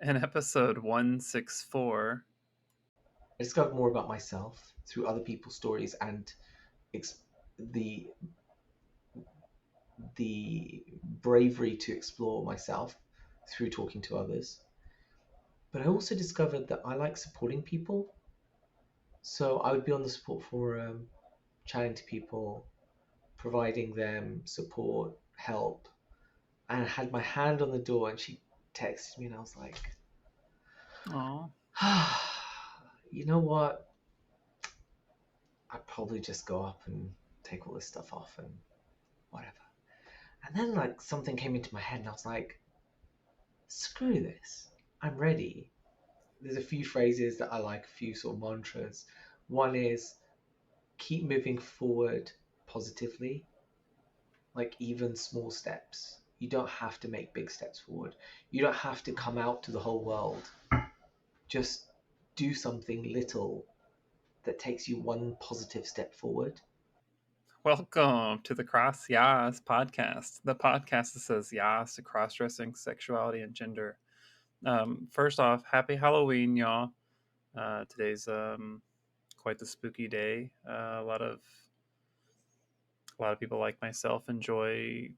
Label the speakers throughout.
Speaker 1: In episode 164.
Speaker 2: I discovered more about myself through other people's stories and ex- the the bravery to explore myself through talking to others. But I also discovered that I like supporting people. So I would be on the support forum, chatting to people, providing them support, help. And I had my hand on the door and she texted me and I was like,
Speaker 1: Oh,
Speaker 2: you know what? I'd probably just go up and take all this stuff off and whatever. And then like something came into my head and I was like, screw this. I'm ready. There's a few phrases that I like, a few sort of mantras. One is keep moving forward positively, like even small steps. You don't have to make big steps forward. You don't have to come out to the whole world. Just do something little that takes you one positive step forward.
Speaker 1: welcome to the Cross YAAS podcast, the podcast that says YAAS to cross dressing, sexuality, and gender. First off, happy Halloween, y'all. Today's quite the spooky day. A lot of people like myself enjoy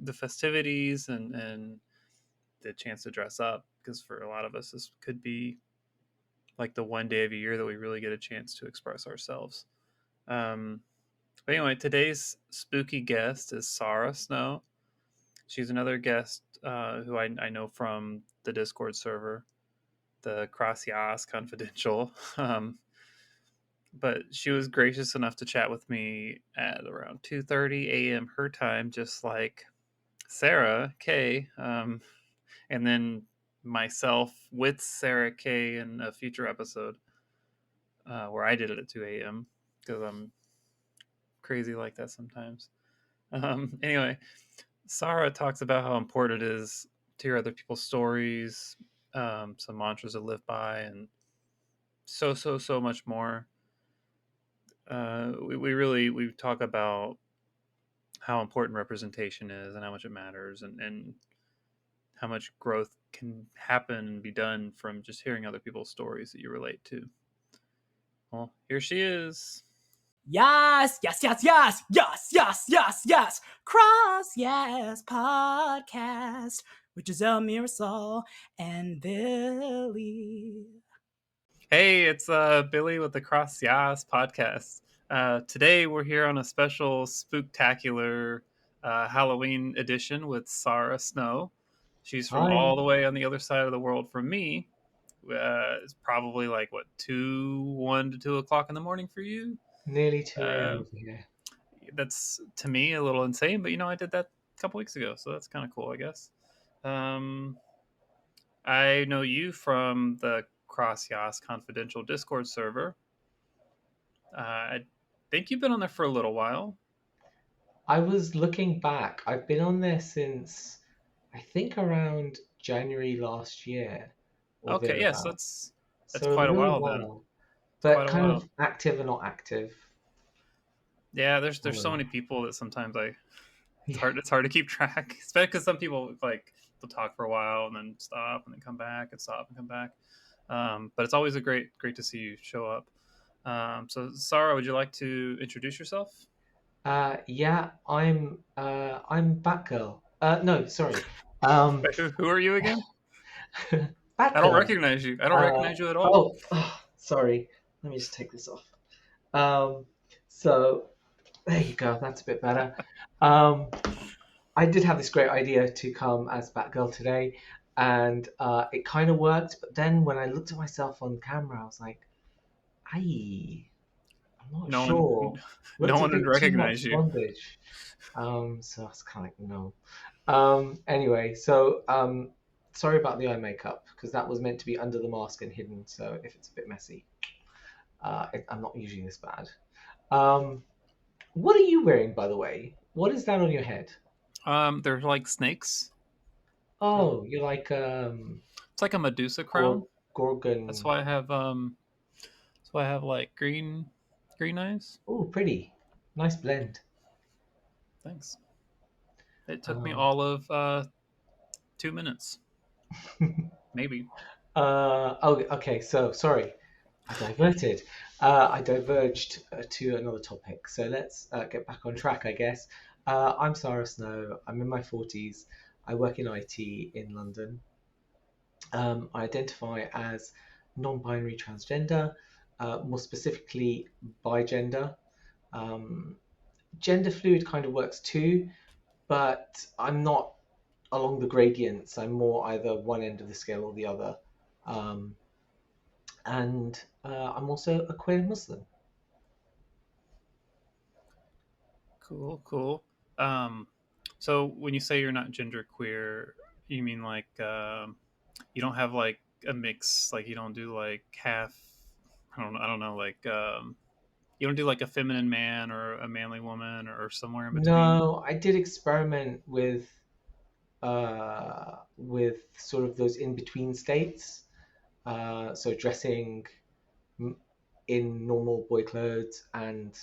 Speaker 1: the festivities and the chance to dress up because for a lot of us, this could be like the one day of a year that we really get a chance to express ourselves. Um, but anyway, today's spooky guest is Sara Snow. She's another guest who I know from the Discord server, the Cross YAAS Confidential. But she was gracious enough to chat with me at around 2:30 a.m. her time, just like Sarah K. And then myself with Sarah K. in a future episode where I did it at 2 a.m. because I'm crazy like that sometimes. Anyway, Sarah talks about how important it is to hear other people's stories, some mantras to live by, and so much more. We talk about how important representation is and how much it matters, and how much growth can happen and be done from just hearing other people's stories that you relate to. Well, here she is.
Speaker 3: Yes, yes, yes, yes, yes, yes, yes, yes. Cross Yes Podcast, which is Mirasol and Billy.
Speaker 1: Hey, it's Billy with the Cross YAAS podcast. Today we're here on a special Spooktacular Halloween edition with Sara Snow. She's from
Speaker 2: Hi.
Speaker 1: all the way on the other side of the world from me. It's probably like what 1 to 2 o'clock in the morning for you.
Speaker 2: Nearly 2 a.m.
Speaker 1: Uh,
Speaker 2: over here.
Speaker 1: that's to me a little insane, but I did that a couple weeks ago, so that's kind of cool, I guess. Um, I know you from the Cross YAAS Confidential Discord server. I think you've been on there for a little while.
Speaker 2: I was looking back. I've been on there since I think around January last year or
Speaker 1: Okay, yes,
Speaker 2: thereabouts.
Speaker 1: that's
Speaker 2: So a
Speaker 1: quite a
Speaker 2: little
Speaker 1: while then.
Speaker 2: while,
Speaker 1: It's
Speaker 2: but
Speaker 1: quite a
Speaker 2: kind
Speaker 1: while.
Speaker 2: of active and not active.
Speaker 1: Yeah, there's so
Speaker 2: Um,
Speaker 1: many people that sometimes it's
Speaker 2: yeah.
Speaker 1: hard to keep track, especially because some people like they'll talk for a while and then stop and then come back and stop and come back. But it's always a great to see you show up. So Sarah, would you like to introduce yourself?
Speaker 2: Yeah, I'm Batgirl. No, sorry. Um,
Speaker 1: Wait, who are you again? I don't
Speaker 2: Batgirl.
Speaker 1: recognize you. I don't recognize you at all.
Speaker 2: Sorry. Let me just take this off. Um, so there you go. That's a bit better. Um, I did have this great idea to come as Batgirl today, and it kind of worked. But then when I looked at myself on camera, I was like, "Aye, I'm not
Speaker 1: No one,
Speaker 2: sure.
Speaker 1: no
Speaker 2: Looked a
Speaker 1: one would
Speaker 2: bit too
Speaker 1: recognize
Speaker 2: much
Speaker 1: you.
Speaker 2: bondage." So I was kind of like, "No." Anyway, sorry about the eye makeup because that was meant to be under the mask and hidden. So if it's a bit messy, I'm not usually this bad. Um, what are you wearing, by the way? What is that on your head?
Speaker 1: They're like snakes.
Speaker 2: Oh,
Speaker 1: It's
Speaker 2: you're like
Speaker 1: like a Medusa crown.
Speaker 2: Gor-
Speaker 1: That's
Speaker 2: Gorgon.
Speaker 1: why I have like green eyes.
Speaker 2: Oh, pretty. Nice blend.
Speaker 1: Thanks. It took me
Speaker 2: Um,
Speaker 1: all of 2 minutes. Maybe.
Speaker 2: Oh, okay. So sorry, I diverted. I diverged to another topic. So let's get back on track, I guess. I'm Sarah Snow. I'm in my 40s. I work in IT in London. I identify as non-binary transgender, more specifically bigender. Um, Gender fluid kind of works too, but I'm not along the gradients. I'm more either one end of the scale or the other. Um, and I'm also a queer Muslim.
Speaker 1: Cool, cool. Um, so when you say you're not gender queer, you mean like you don't have like a mix, like you don't do like half. I don't know, like you don't do like a feminine man or a manly woman or somewhere in between.
Speaker 2: No, I did experiment with sort of those in between states. So dressing in normal boy clothes and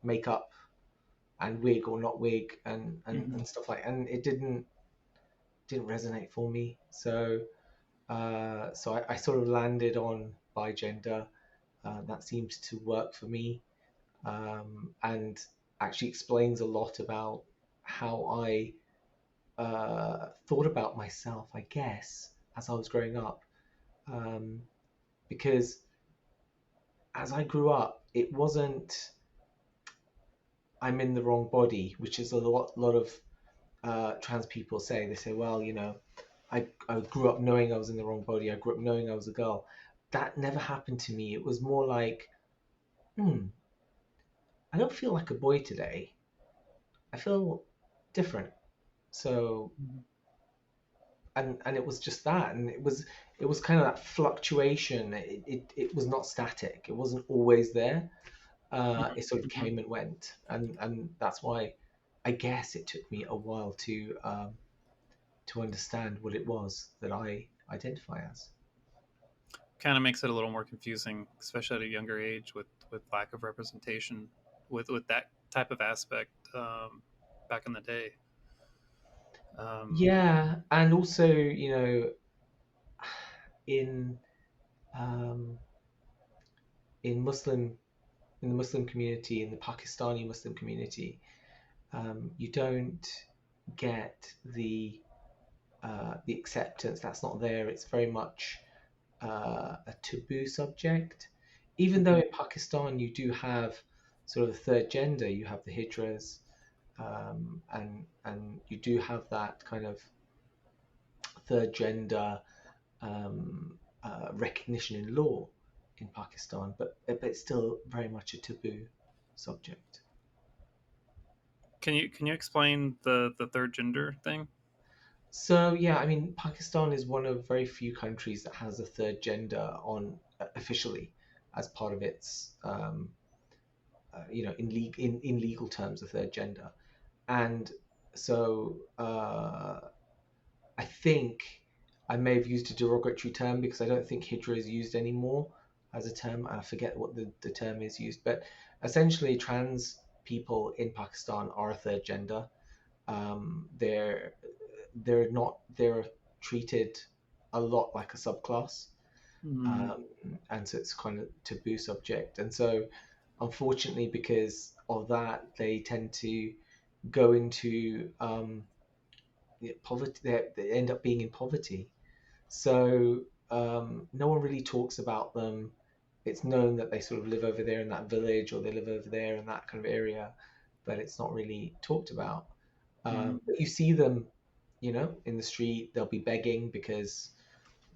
Speaker 2: makeup and wig or not wig
Speaker 1: Hmm.
Speaker 2: and stuff like, and it didn't resonate for me. So I sort of landed on bigender. That seems to work for me, and actually explains a lot about how I thought about myself, I guess, as I was growing up. Um, because as I grew up, it wasn't I'm in the wrong body, which is a lot of trans people say. They say, well, I grew up knowing I was in the wrong body. I grew up knowing I was a girl. That never happened to me. It was more like, hmm, I don't feel like a boy today. I feel different. So, and it was just that, and it was kind of that fluctuation. It was not static. It wasn't always there.
Speaker 1: Hmm.
Speaker 2: It sort of
Speaker 1: Hmm.
Speaker 2: came and went, and that's why I guess it took me a while to understand what it was that I identify as.
Speaker 1: Kind of makes it a little more confusing, especially at a younger age with lack of representation with that type of aspect back in the day. Um,
Speaker 2: Yeah, and also, in um, in Muslim in the Muslim community, in the Pakistani Muslim community, you don't get the acceptance. That's not there. It's very much a taboo subject. Even though
Speaker 1: mhm.
Speaker 2: in Pakistan you do have sort of a third gender, you have the hijras, and you do have that kind of third gender recognition in law in Pakistan, but it's still very much a taboo subject.
Speaker 1: Can you explain the third gender thing?
Speaker 2: So yeah, I mean, Pakistan is one of very few countries that has a third gender on officially as part of its, in legal terms, a third gender. And so I think I may have used a derogatory term because I don't think Hijra is used anymore as a term. I forget what the term is used, but essentially, trans people in Pakistan are a third gender. They're treated a lot like a subclass,
Speaker 1: Mm,
Speaker 2: um, and so it's kind of taboo subject. And so, unfortunately, because of that, they tend to go into poverty. They end up being in poverty. So no one really talks about them. It's known that they sort of live over there in that village or they live over there in that kind of area, but it's not really talked about.
Speaker 1: mm,
Speaker 2: But you see them, in the street. They'll be begging because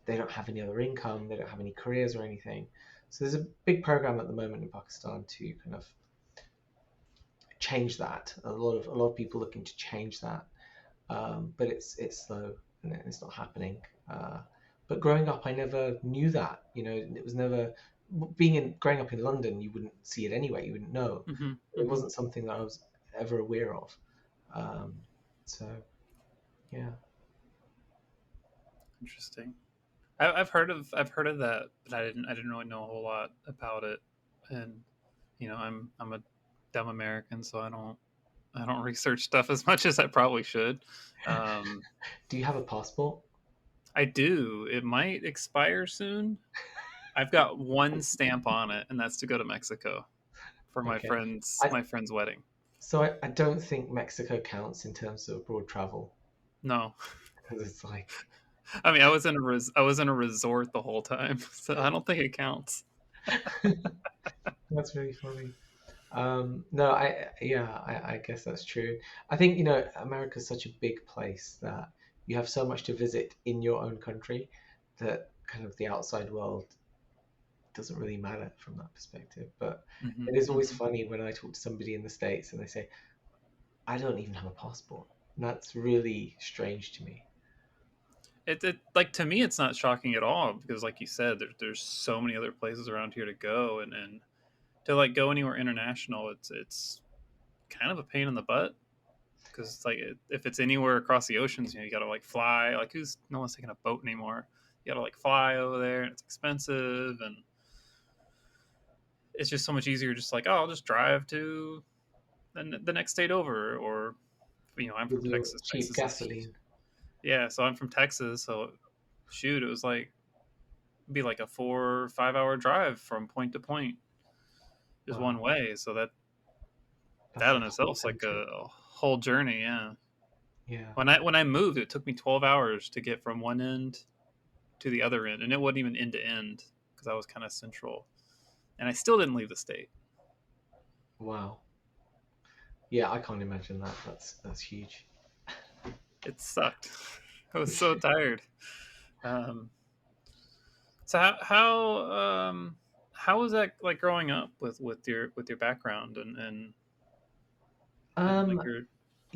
Speaker 2: they don't have any other income. They don't have any careers or anything. So there's a big program at the moment in Pakistan to kind of change that. A lot of people looking to change that, but it's slow and it's not happening. But growing up, I never knew that. It was never growing up in London. You wouldn't see it anyway. You wouldn't know.
Speaker 1: hmm,
Speaker 2: It
Speaker 1: hmm.
Speaker 2: wasn't something that I was ever aware of. Um, so yeah,
Speaker 1: Interesting. I've heard of that, but I didn't really know a whole lot about it. And I'm a dumb American, so I don't research stuff as much as I probably should. Um,
Speaker 2: do you have a passport?
Speaker 1: I do. It might expire soon. I've got one stamp on it, and that's to go to Mexico for
Speaker 2: Okay. I
Speaker 1: my friend's wedding.
Speaker 2: so I don't think Mexico counts in terms of abroad travel
Speaker 1: No,
Speaker 2: because it's like
Speaker 1: I mean I was in a resort the whole time, so I don't think it counts.
Speaker 2: that's really funny. No, I guess that's true. I think, you know, America's such a big place that you have so much to visit in your own country that kind of the outside world doesn't really matter from that perspective. But
Speaker 1: Hmm.
Speaker 2: it is always
Speaker 1: Hmm.
Speaker 2: funny when I talk to somebody in the States and they say, I don't even have a passport. And that's really strange to me.
Speaker 1: It like to me, it's not shocking at all because, like you said, there's so many other places around here to go, and to like go anywhere international, it's kind of a pain in the butt because it's like if it's anywhere across the oceans, you know, you got to like fly. Like who's no one's taking a boat anymore. You got to like fly over there, and it's expensive, and it's just so much easier. Just like, oh, I'll just drive to the next state over, or you know, I'm
Speaker 2: With
Speaker 1: from
Speaker 2: your
Speaker 1: Texas.
Speaker 2: cheap
Speaker 1: Texas is
Speaker 2: gasoline.
Speaker 1: yeah, so I'm from Texas, so shoot, it was like be like a 4 or 5 hour drive from point to point, just one
Speaker 2: Wow,
Speaker 1: way. So
Speaker 2: that's
Speaker 1: that
Speaker 2: a
Speaker 1: in
Speaker 2: whole
Speaker 1: itself is like
Speaker 2: country.
Speaker 1: a whole journey. Yeah.
Speaker 2: Yeah.
Speaker 1: When I moved, it took me 12 hours to get from one end to the other end, and it wasn't even end to end because I was kind of central, and I still didn't leave the state.
Speaker 2: Wow. Yeah, I can't imagine that. That's huge.
Speaker 1: It sucked. I was so tired. Um, so how was that like growing up with your background and like
Speaker 2: Um,
Speaker 1: your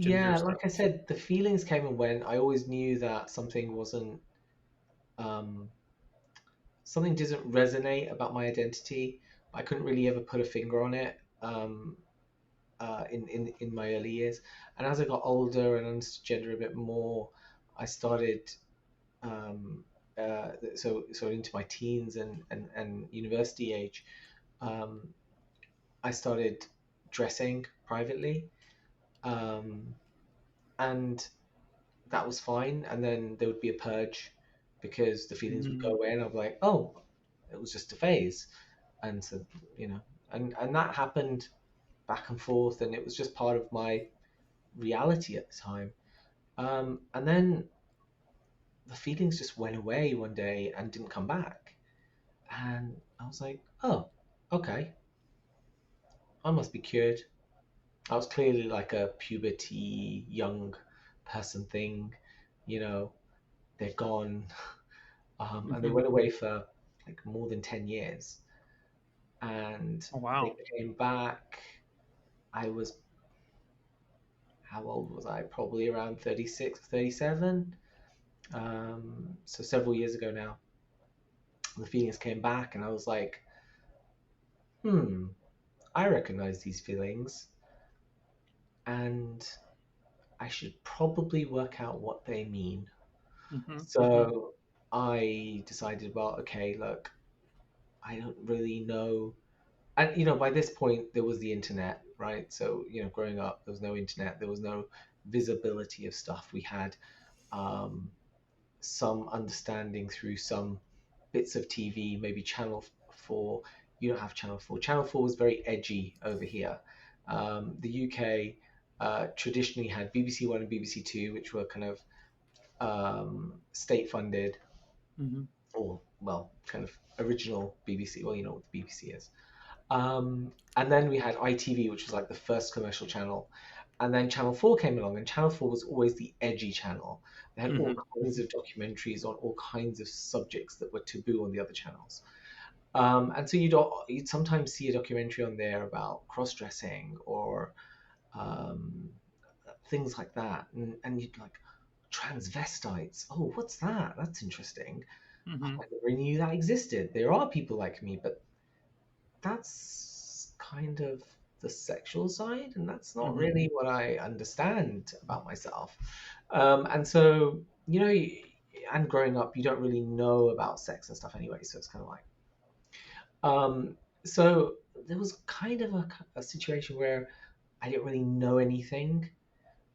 Speaker 1: ginger
Speaker 2: yeah,
Speaker 1: stuff
Speaker 2: like I
Speaker 1: and stuff?
Speaker 2: said, the feelings came and went. I always knew that um, something didn't resonate about my identity. I couldn't really ever put a finger on it in my early years. And as I got older and understood gender a bit more, I started um, so into my teens and university age. Um, I started dressing privately, um, and that was fine. And then there would be a purge because the feelings would go
Speaker 1: Mm,
Speaker 2: away, and I'm like, oh, it was just a phase. And so, you know, and that happened back and forth, and it was just part of my reality at the time. And then the feelings just went away one day and didn't come back, and I was like, oh, okay, I must be cured. I was clearly like a puberty young person thing, you know. They're gone, and they
Speaker 1: hmm.
Speaker 2: went away for like more than 10 years, and
Speaker 1: Oh,
Speaker 2: they
Speaker 1: wow.
Speaker 2: came back. I was How old was I? Probably around 36, 37. So several years ago now, the feelings came back, and I was like, hmm, I recognize these feelings, and I should probably work out what they mean.
Speaker 1: Hmm. Hmm.
Speaker 2: So I decided, well, okay, look, I don't really know. And, you know, by this point, there was the internet, right? So, you know, growing up, there was no internet, there was no visibility of stuff. We had um, some understanding through some bits of TV, maybe Channel 4. You don't have Channel 4. Channel 4 was very edgy over here. The UK traditionally had BBC One and BBC Two, which were kind of state funded,
Speaker 1: Hmm.
Speaker 2: or, well, kind of original BBC. Well, you know what the BBC is. And then we had ITV, which was like the first commercial channel. And then Channel 4 came along, and Channel 4 was always the edgy channel. They had all
Speaker 1: Hmm.
Speaker 2: kinds of documentaries on all kinds of subjects that were taboo on the other channels. And so you'd sometimes see a documentary on there about cross dressing or um, things like that. And you'd like, transvestites. Oh, what's that? That's interesting.
Speaker 1: Hmm.
Speaker 2: I never knew that existed. There are people like me, but that's kind of the sexual side, and that's not
Speaker 1: Hmm.
Speaker 2: really what I understand about myself. And so, you know, and growing up, you don't really know about sex and stuff anyway, so it's kind of like, um, so there was kind of a situation where I didn't really know anything.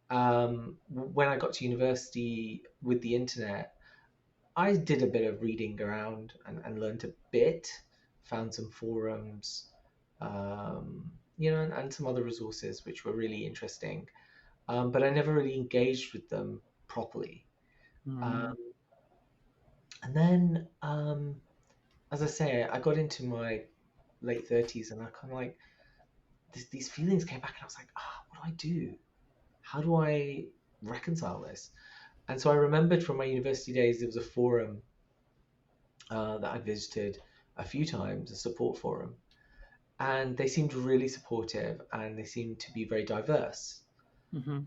Speaker 2: When I got to university with the internet, I did a bit of reading around and learned a bit, found some forums, and some other resources which were really interesting. But I never really engaged with them properly.
Speaker 1: Mm.
Speaker 2: Um, and then, as I say, I got into my late 30s and I kind of like, these feelings came back and I was like, what do I do? How do I reconcile this? And so I remembered from my university days, there was a forum that I visited a few times, a support forum, and they seemed really supportive and they seemed to be very diverse.
Speaker 1: Mm-hmm.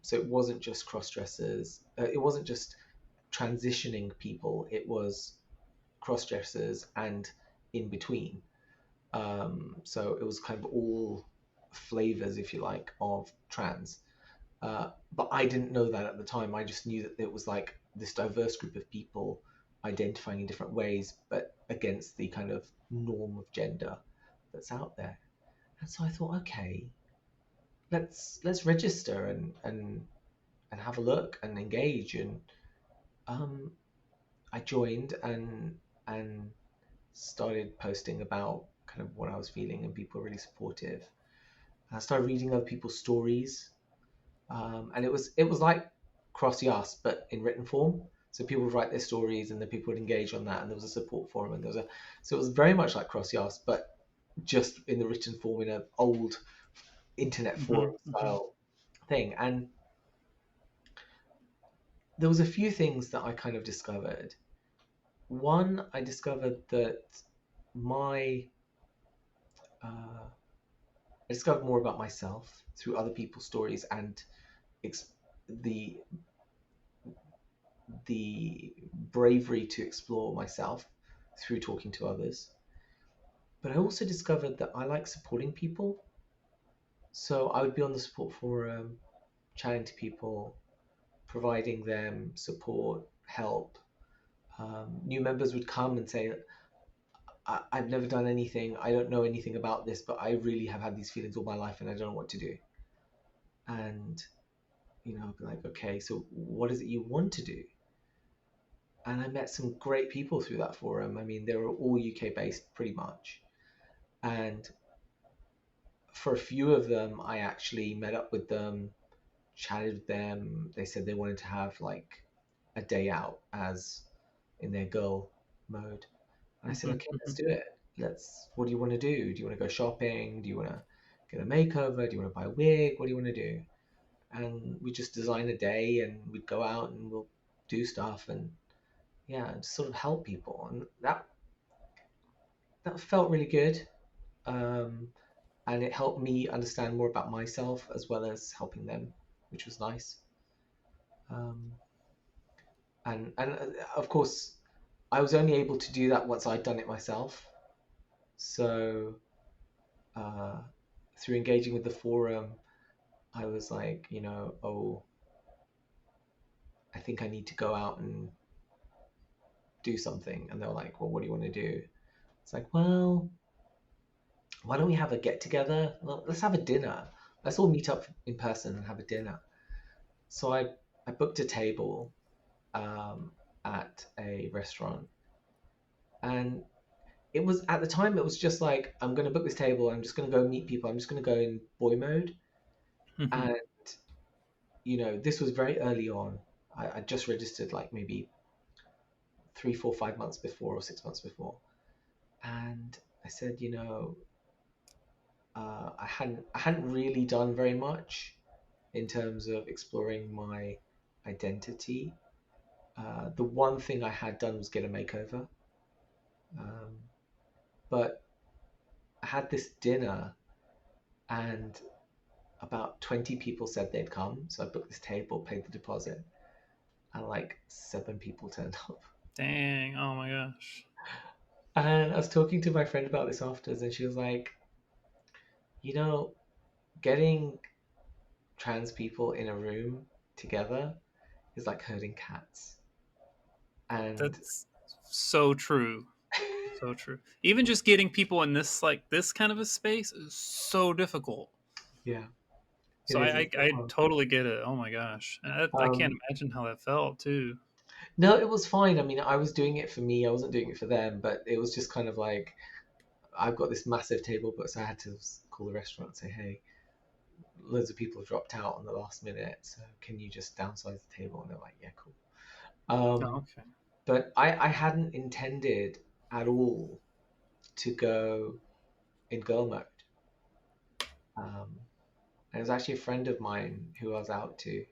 Speaker 2: So it wasn't just cross dressers, it wasn't just transitioning people, it was cross dressers and in between. So it was kind of all flavors, if you like, of trans. But I didn't know that at the time. I just knew that it was like this diverse group of people identifying in different ways, but against the kind of norm of gender that's out there. And so I thought, okay, let's register and have a look and engage. And um, I joined and started posting about kind of what I was feeling, and people were really supportive. And I started reading other people's stories. And it was like Cross YAAS, but in written form. So people would write their stories, and then people would engage on that, and there was a support forum, and so it was very much like Cross YAAS, but just in the written form in an old internet
Speaker 1: Mm-hmm.
Speaker 2: forum
Speaker 1: Mm-hmm.
Speaker 2: style thing. And there was a few things that I kind of discovered. One, I discovered that my I discovered more about myself through other people's stories and ex- the the bravery to explore myself through talking to others. But I also discovered that I like supporting people. So I would be on the support forum, chatting to people, providing them support, help. New members would come and say, I've never done anything, I don't know anything about this, but I really have had these feelings all my life and I don't know what to do. And, I'd be like, okay, so what is it you want to do? And I met some great people through that forum. I mean, they were all UK based pretty much. And for a few of them, I actually met up with them, chatted with them. They said they wanted to have like a day out as in their girl mode. And I said, okay,
Speaker 1: Mm-hmm.
Speaker 2: let's do it. What do you want to do? Do you want to go shopping? Do you want to get a makeover? Do you want to buy a wig? What do you want to do? And we just design a day and we'd go out and we'll do stuff and yeah, just sort of help people. And that felt really good. Um, and it helped me understand more about myself as well as helping them, which was nice. Um, and of course, I was only able to do that once I'd done it myself. So uh, through engaging with the forum, I was like, oh, I think I need to go out and do something. And they were like, well, what do you want to do? It's like, well, why don't we have a get together? Well, let's have a dinner. Let's all meet up in person and have a dinner. So I booked a table um, at a restaurant. And it was at the time, it was just like, I'm going to book this table. I'm just going to go meet people. I'm just going to go in boy mode.
Speaker 1: Mm-hmm.
Speaker 2: And, this was very early on. I just registered like maybe 3, 4, 5 months before or 6 months before. And I said, I hadn't really done very much in terms of exploring my identity. The one thing I had done was get a makeover. Um, but I had this dinner and about 20 people said they'd come. So I booked this table, paid the deposit, and like 7 people turned up.
Speaker 1: Dang! Oh my gosh!
Speaker 2: And I was talking to my friend about this afterwards, and she was like, you know, getting trans people in a room together is like herding cats. And
Speaker 1: That's so true. So true. Even just getting people in this kind of a space is so difficult.
Speaker 2: yeah, it
Speaker 1: So
Speaker 2: is.
Speaker 1: I
Speaker 2: It's
Speaker 1: I,
Speaker 2: so
Speaker 1: I
Speaker 2: hard.
Speaker 1: totally get it. Oh my gosh! I can't
Speaker 2: Um,
Speaker 1: imagine how that felt too.
Speaker 2: No, it was fine. I mean, I was doing it for me. I wasn't doing it for them, but it was just kind of like I've got this massive table, but so I had to call the restaurant and say, hey, loads of people have dropped out on the last minute, so can you just downsize the table? And they're like, yeah, cool.
Speaker 1: Oh, okay.
Speaker 2: But I hadn't intended at all to go in girl mode. And it was actually a friend of mine who I was out to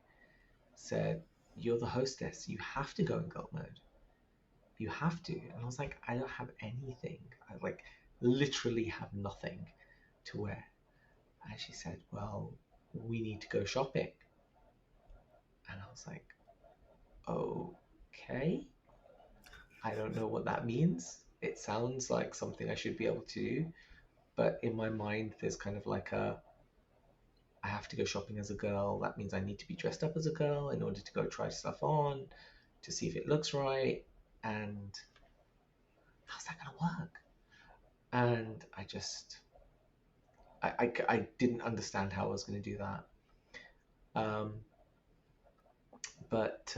Speaker 2: said, you're the hostess. You have to go in girl mode. You have to. And I was like, I don't have anything. I like literally have nothing to wear. And she said, well, we need to go shopping. And I was like, okay. I don't know what that means. It sounds like something I should be able to do. But in my mind, there's kind of like I have to go shopping as a girl. That means I need to be dressed up as a girl in order to go try stuff on to see if it looks right. And how's that going to work? And I didn't understand how I was going to do that. But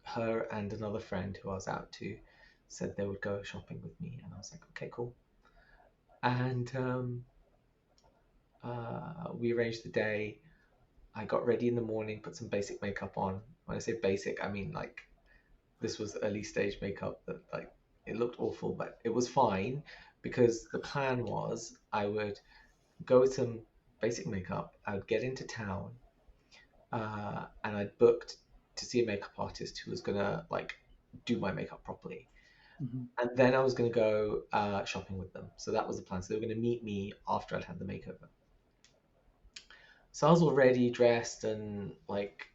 Speaker 2: her and another friend who I was out to said they would go shopping with me. And I was like, okay, cool. And we arranged the day. I got ready in the morning, put some basic makeup on. When I say basic, I mean like this was early stage makeup that like it looked awful, but it was fine because the plan was I would go with some basic makeup. I would get into town, and I'd booked to see a makeup artist who was gonna like do my makeup properly.
Speaker 1: Mm-hmm.
Speaker 2: And then I was gonna go shopping with them. So that was the plan. So they were gonna meet me after I'd had the makeover. So I was already dressed and like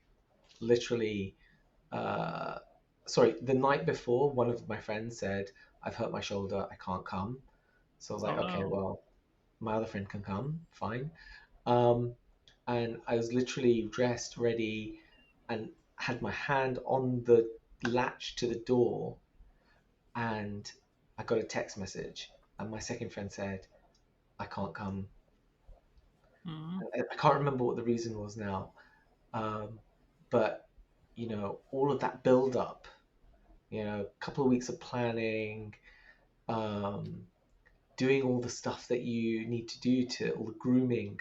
Speaker 2: literally sorry, the night before, one of my friends said, I've hurt my shoulder, I can't come. So I was
Speaker 1: Oh
Speaker 2: like, okay,
Speaker 1: no.
Speaker 2: well, my other friend can come, fine. Um, and I was literally dressed, ready, and had my hand on the latch to the door, and I got a text message, and my second friend said, I can't come.
Speaker 1: Mm-hmm.
Speaker 2: I can't remember what the reason was now, but you know, all of that build up, you know, a couple of weeks of planning, um, doing all the stuff that you need to do to all the grooming,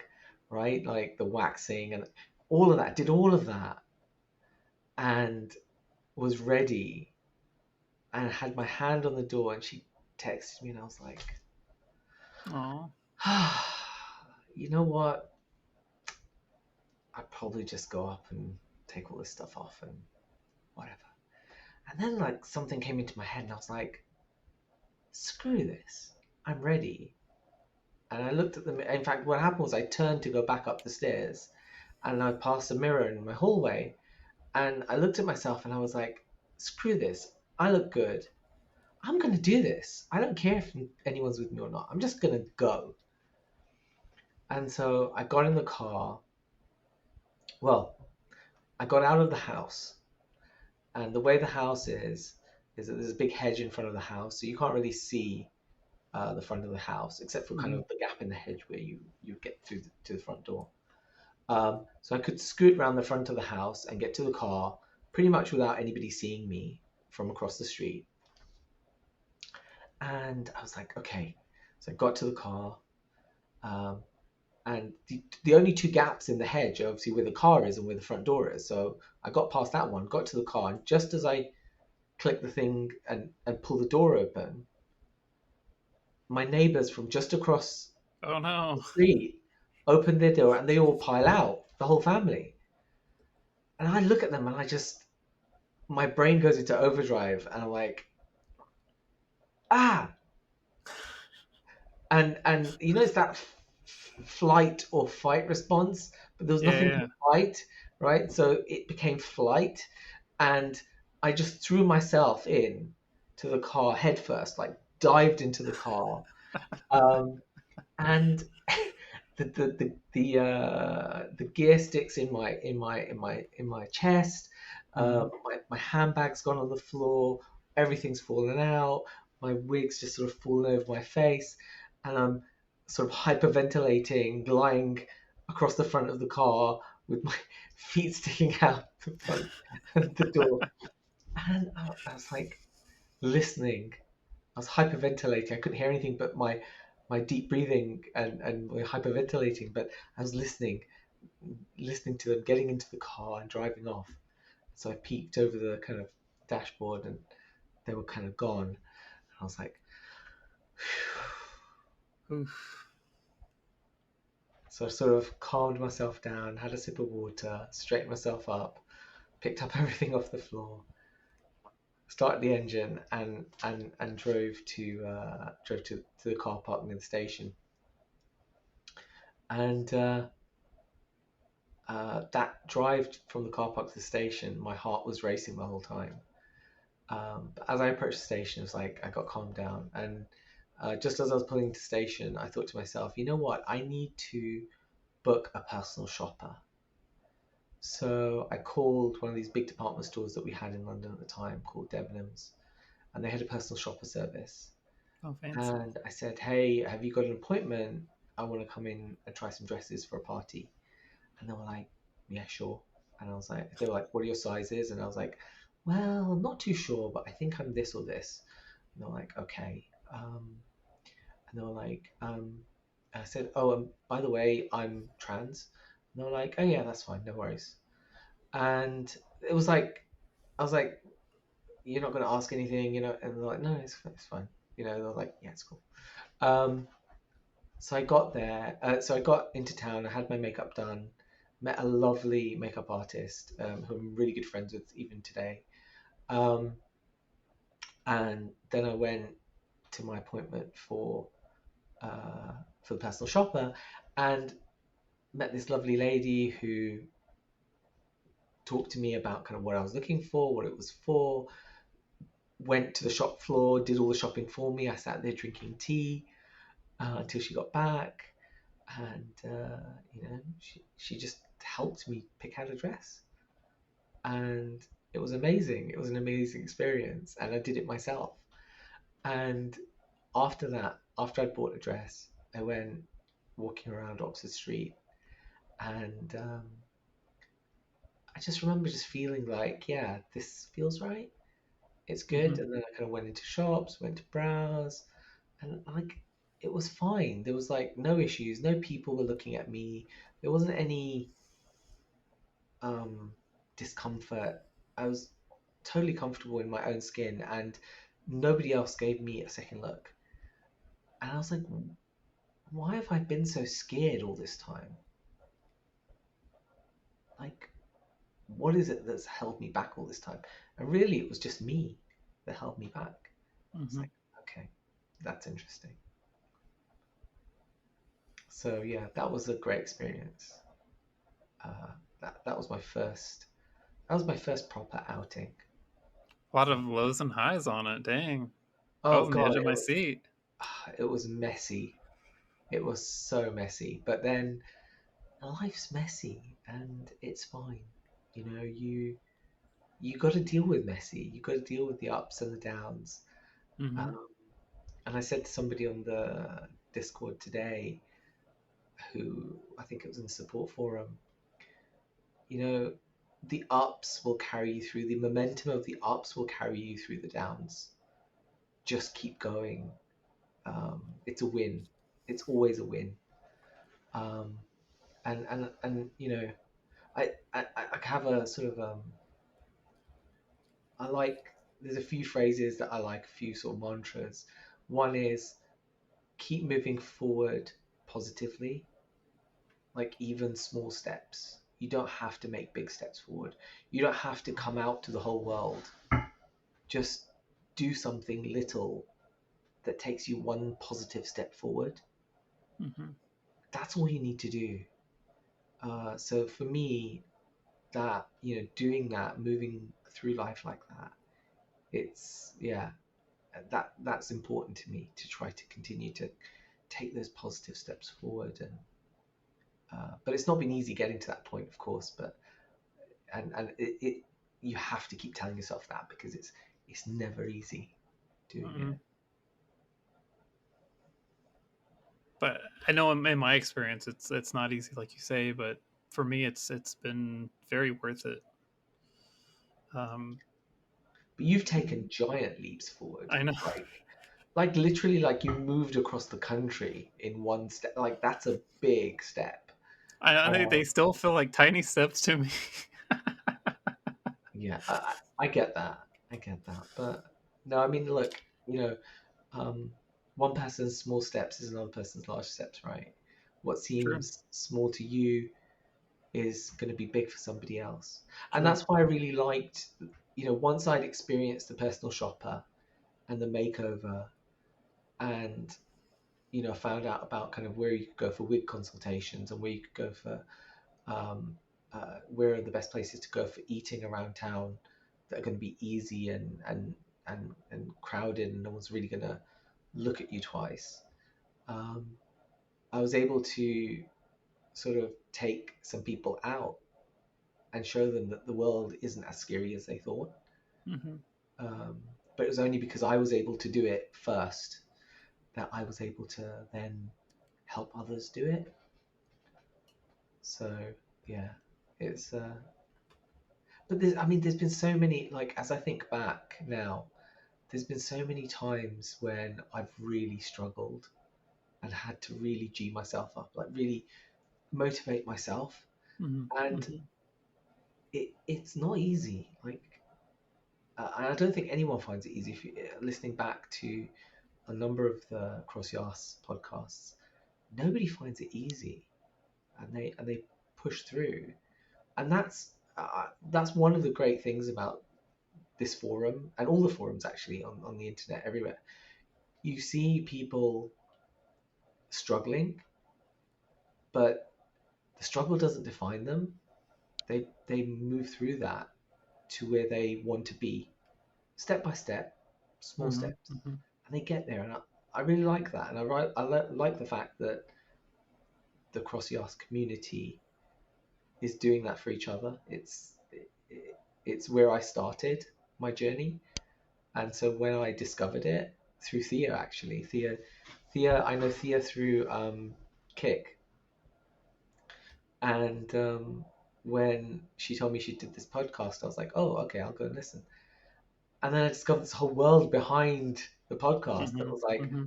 Speaker 2: right? Like the waxing and all of that, did all of that and was ready and had my hand on the door and she texted me and I was like,
Speaker 1: Oh.
Speaker 2: you know what? I'd probably just go up and take all this stuff off and whatever. And then like something came into my head and I was like, screw this. I'm ready. And I looked at them. In fact, what happened was I turned to go back up the stairs and I passed a mirror in my hallway. And I looked at myself and I was like, screw this. I look good. I'm going to do this. I don't care if anyone's with me or not. I'm just going to go. And so I got in the car. Well, I got out of the house. And the way the house is that there's a big hedge in front of the house. So you can't really see the front of the house, except for kind
Speaker 1: Mm-hmm.
Speaker 2: of the gap in the hedge where you get through to the front door. So I could scoot around the front of the house and get to the car pretty much without anybody seeing me from across the street. And I was like, okay. So I got to the car, um, and the only two gaps in the hedge are obviously where the car is and where the front door is. So I got past that one, got to the car, and just as I click the thing and pull the door open, my neighbors from just across
Speaker 1: Oh
Speaker 2: the
Speaker 1: no.
Speaker 2: street open their door and they all pile out, the whole family. And I look at them and my brain goes into overdrive and I'm like, ah, and you know, it's that flight or fight response, but there was
Speaker 1: Yeah,
Speaker 2: nothing to
Speaker 1: yeah.
Speaker 2: fight, right? So it became flight, and I just threw myself in to the car head first, like dived into the car, um, and the gear sticks in my chest.
Speaker 1: Mm-hmm.
Speaker 2: My handbag's gone on the floor. Everything's fallen out. My wig's just sort of fallen over my face, and I'm sort of hyperventilating, lying across the front of the car, with my feet sticking out the front of the door. And I was like listening. I was hyperventilating. I couldn't hear anything but my deep breathing and my hyperventilating. But I was listening to them getting into the car and driving off. So I peeked over the kind of dashboard and they were kind of gone. And I was like,
Speaker 1: Oof.
Speaker 2: so I sort of calmed myself down, had a sip of water, straightened myself up, picked up everything off the floor, started the engine, and drove to the car park near the station. And that drive from the car park to the station, my heart was racing the whole time. But as I approached the station, it was like I got calmed down. And just as I was pulling into the station, I thought to myself, you know what? I need to book a personal shopper. So I called one of these big department stores that we had in London at the time called Debenhams, and they had a personal shopper service.
Speaker 1: Oh, fancy.
Speaker 2: And I said, hey, have you got an appointment? I want to come in and try some dresses for a party. And they were like, yeah, sure. And I was like, they were like, what are your sizes? And I was like, well, I'm not too sure, but I think I'm this or this. And they were like, okay. And they were like, I said, oh, by the way, I'm trans. And they were like, oh yeah, that's fine, no worries. And it was like, I was like, you're not going to ask anything, you know? And they're like, no, it's fine. You know, they're like, yeah, it's cool. Um, so I got there. So I got into town. I had my makeup done. Met a lovely makeup artist who I'm really good friends with even today. Um, and then I went to my appointment for the personal shopper, and met this lovely lady who talked to me about kind of what I was looking for, what it was for. Went to the shop floor, did all the shopping for me. I sat there drinking tea until she got back, and she just helped me pick out a dress, and it was amazing. It was an amazing experience, and I did it myself. And after that, after I'd bought a dress, I went walking around Oxford Street, and I just remember just feeling like, yeah, this feels right. It's good.
Speaker 1: Mm-hmm.
Speaker 2: And then I kind of went into shops, went to browse, and like it was fine. There was like no issues, no people were looking at me. There wasn't any um, discomfort. I was totally comfortable in my own skin, and nobody else gave me a second look. And I was like, why have I been so scared all this time? Like, what is it that's held me back all this time? And really, it was just me that held me back. It's
Speaker 1: Mm-hmm.
Speaker 2: like, okay, that's interesting. So yeah, that was a great experience. That was my first. That was my first proper outing.
Speaker 1: A lot of lows and highs on it. Dang. I
Speaker 2: Oh
Speaker 1: was on the edge
Speaker 2: God,
Speaker 1: of my seat.
Speaker 2: it was messy. It was so messy. But then life's messy and it's fine. You know, you got to deal with messy. You got to deal with the ups and the downs.
Speaker 1: Mm-hmm.
Speaker 2: Um, and I said to somebody on the Discord today, who I think it was in the support forum, you know, the ups will carry you through. The momentum of the ups will carry you through the downs. Just keep going. It's a win. It's always a win. Um, and you know, I have a sort of I like there's a few phrases that I like, a few sort of mantras. One is keep moving forward positively, like even small steps. You don't have to make big steps forward. You don't have to come out to the whole world. Just do something little that takes you one positive step forward.
Speaker 1: Mm-hmm.
Speaker 2: That's all you need to do. So for me, that doing that, moving through life like that, it's yeah, that's important to me to try to continue to take those positive steps forward. And but it's not been easy getting to that point, of course. But and you have to keep telling yourself that because it's never easy doing
Speaker 1: Mm-hmm.
Speaker 2: it.
Speaker 1: But I know in my experience, it's not easy, like you say. But for me, it's been very worth it. Um,
Speaker 2: But you've taken giant leaps forward.
Speaker 1: I know.
Speaker 2: Like literally, like you moved across the country in one step. Like that's a big step.
Speaker 1: They
Speaker 2: Um,
Speaker 1: still feel like tiny steps to me.
Speaker 2: yeah, I get that. I get that. But no, I mean, look, you know, um, one person's small steps is another person's large steps, right? What
Speaker 1: True,
Speaker 2: seems small to you is going to be big for somebody else. And
Speaker 1: true.
Speaker 2: that's why I really liked, once I'd experienced the personal shopper and the makeover and, found out about kind of where you could go for wig consultations and where you could go for, um, where are the best places to go for eating around town that are going to be easy and crowded and no one's really going to look at you twice. Um, I was able to sort of take some people out and show them that the world isn't as scary as they thought.
Speaker 1: Hmm.
Speaker 2: Um, but it was only because I was able to do it first that I was able to then help others do it. So yeah, it's but there's been so many, like, as I think back now, there's been so many times when I've really struggled and had to really G myself up, like really motivate myself,
Speaker 1: Hmm.
Speaker 2: and
Speaker 1: Hmm.
Speaker 2: it's not easy. Like, and I don't think anyone finds it easy. If you listening back to a number of the Cross YAAS podcasts, nobody finds it easy, and they push through, and that's one of the great things about this forum and all the forums actually on the internet everywhere. You see people struggling, but the struggle doesn't define them. They move through that to where they want to be, step by step, small
Speaker 1: Hmm.
Speaker 2: steps,
Speaker 1: Hmm.
Speaker 2: and they get there. And I really like that, and like the fact that the Cross Yas community is doing that for each other. It's where I started my journey, and so when I discovered it through Thea, actually, Thea, I know Thea through Kick, and when she told me she did this podcast, I was like, oh, okay, I'll go and listen. And then I discovered this whole world behind the podcast that
Speaker 1: Hmm.
Speaker 2: was like,
Speaker 1: Hmm.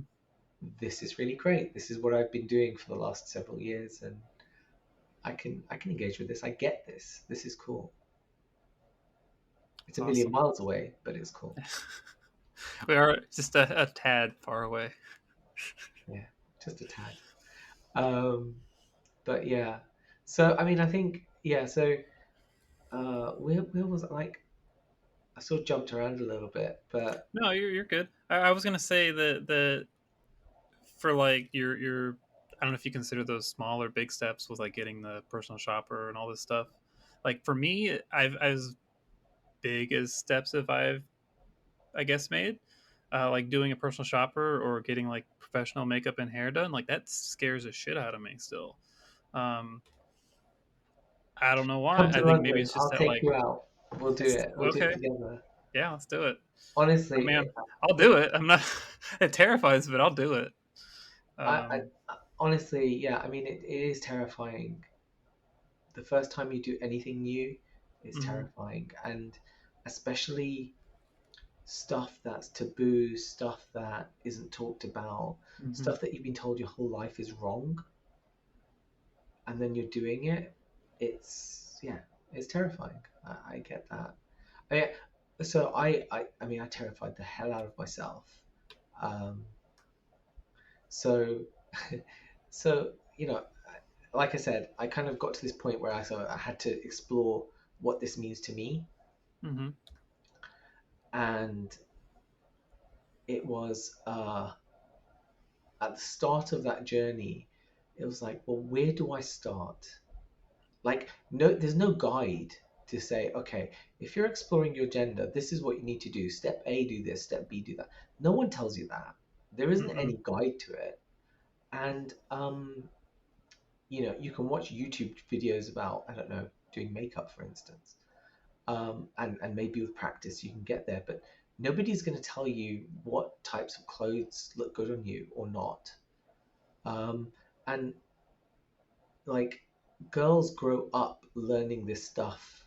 Speaker 2: this is really great. This is what I've been doing for the last several years, and I can engage with this. I get this. This is cool. It's
Speaker 1: It's
Speaker 2: a million
Speaker 1: awesome.
Speaker 2: miles away, but it's cool.
Speaker 1: We are just a tad far away.
Speaker 2: Yeah, just a tad. Um, but yeah. So I mean, I think yeah. So where was it? Like I sort of jumped around a little bit, but
Speaker 1: No, you're good. I was gonna say that for like your I don't know if you consider those small or big steps with like getting the personal shopper and all this stuff. Like for me, I've as big as steps if I've I guess made. Like doing a personal shopper or getting like professional makeup and hair done, like that scares the shit out of me still. Um, I don't know why.
Speaker 2: come
Speaker 1: I
Speaker 2: to
Speaker 1: think maybe
Speaker 2: London.
Speaker 1: it's just
Speaker 2: I'll
Speaker 1: that
Speaker 2: take
Speaker 1: like
Speaker 2: you out. We'll do it. We'll do it
Speaker 1: okay,
Speaker 2: together.
Speaker 1: yeah, let's do it. I
Speaker 2: Honestly,
Speaker 1: mean, I'll do it. I'm not. It terrifies, but I'll do it.
Speaker 2: I
Speaker 1: Um,
Speaker 2: honestly, yeah. I mean, it is terrifying. The first time you do anything new is
Speaker 1: mhm,
Speaker 2: terrifying, and especially stuff that's taboo, stuff that isn't talked about,
Speaker 1: mhm.
Speaker 2: stuff that you've been told your whole life is wrong, and then you're doing it. Yeah, it's terrifying. I get that. I, I mean, I terrified the hell out of myself. Um, so, so like I said, I kind of got to this point where I had to explore what this means to me,
Speaker 1: Mhm.
Speaker 2: and it was at the start of that journey. It was like, well, where do I start? Like, no, there's no guide to say, okay, if you're exploring your gender, this is what you need to do. Step A, do this. Step B, do that. No one tells you that. There isn't
Speaker 1: Mhm.
Speaker 2: any guide to it, and you can watch YouTube videos about, I don't know, doing makeup, for instance, and maybe with practice you can get there, but nobody's going to tell you what types of clothes look good on you or not. And like girls grow up learning this stuff,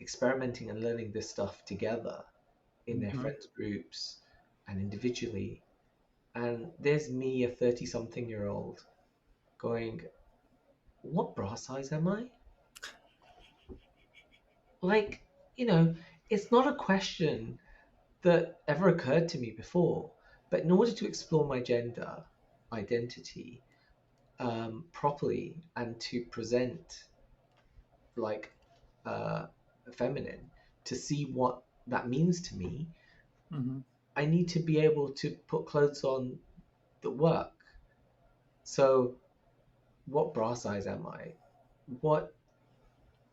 Speaker 2: experimenting and learning this stuff together in their
Speaker 1: Mhm.
Speaker 2: friends groups and individually. And there's me, a 30-something-year-old, going, what bra size am I? Like, you know, it's not a question that ever occurred to me before. But in order to explore my gender identity properly and to present like uh, feminine, to see what that means to me,
Speaker 1: Mhm.
Speaker 2: I need to be able to put clothes on that work. So, what bra size am I? What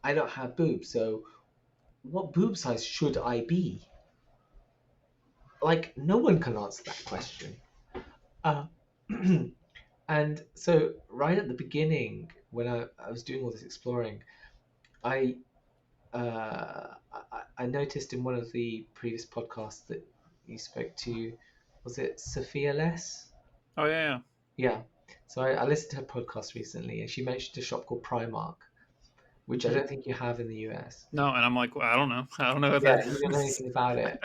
Speaker 2: I don't have boobs, so what boob size should I be? Like, no one can answer that question. Uh, and so, right at the beginning, when I was doing all this exploring, I, I noticed in one of the previous podcasts that you spoke to, was it Sophia Less?
Speaker 1: Oh yeah.
Speaker 2: Yeah. So I listened to her podcast recently, and she mentioned a shop called Primark, which I
Speaker 1: Mhm.
Speaker 2: don't think you have in the US.
Speaker 1: No, and I'm like, well, I don't know. I don't know what
Speaker 2: Yeah,
Speaker 1: that
Speaker 2: you don't know
Speaker 1: is.
Speaker 2: anything about it.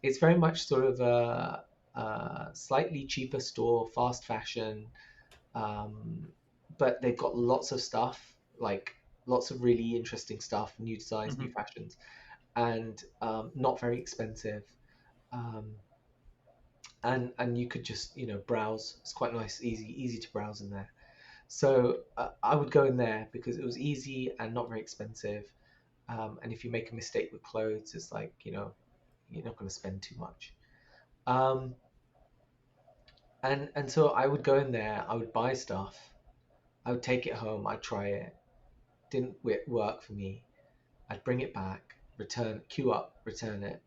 Speaker 2: It's very much sort of a slightly cheaper store, fast fashion, um, but they've got lots of stuff, like lots of really interesting stuff, new designs, new
Speaker 1: Mhm.
Speaker 2: fashions, and not very expensive. Um, and you could just browse. It's quite nice, easy to browse in there. So I would go in there because it was easy and not very expensive. And if you make a mistake with clothes, it's like you're not going to spend too much. Um, and so I would go in there. I would buy stuff. I would take it home. I'd try it. Didn't work for me. I'd bring it back, return, queue up, return it,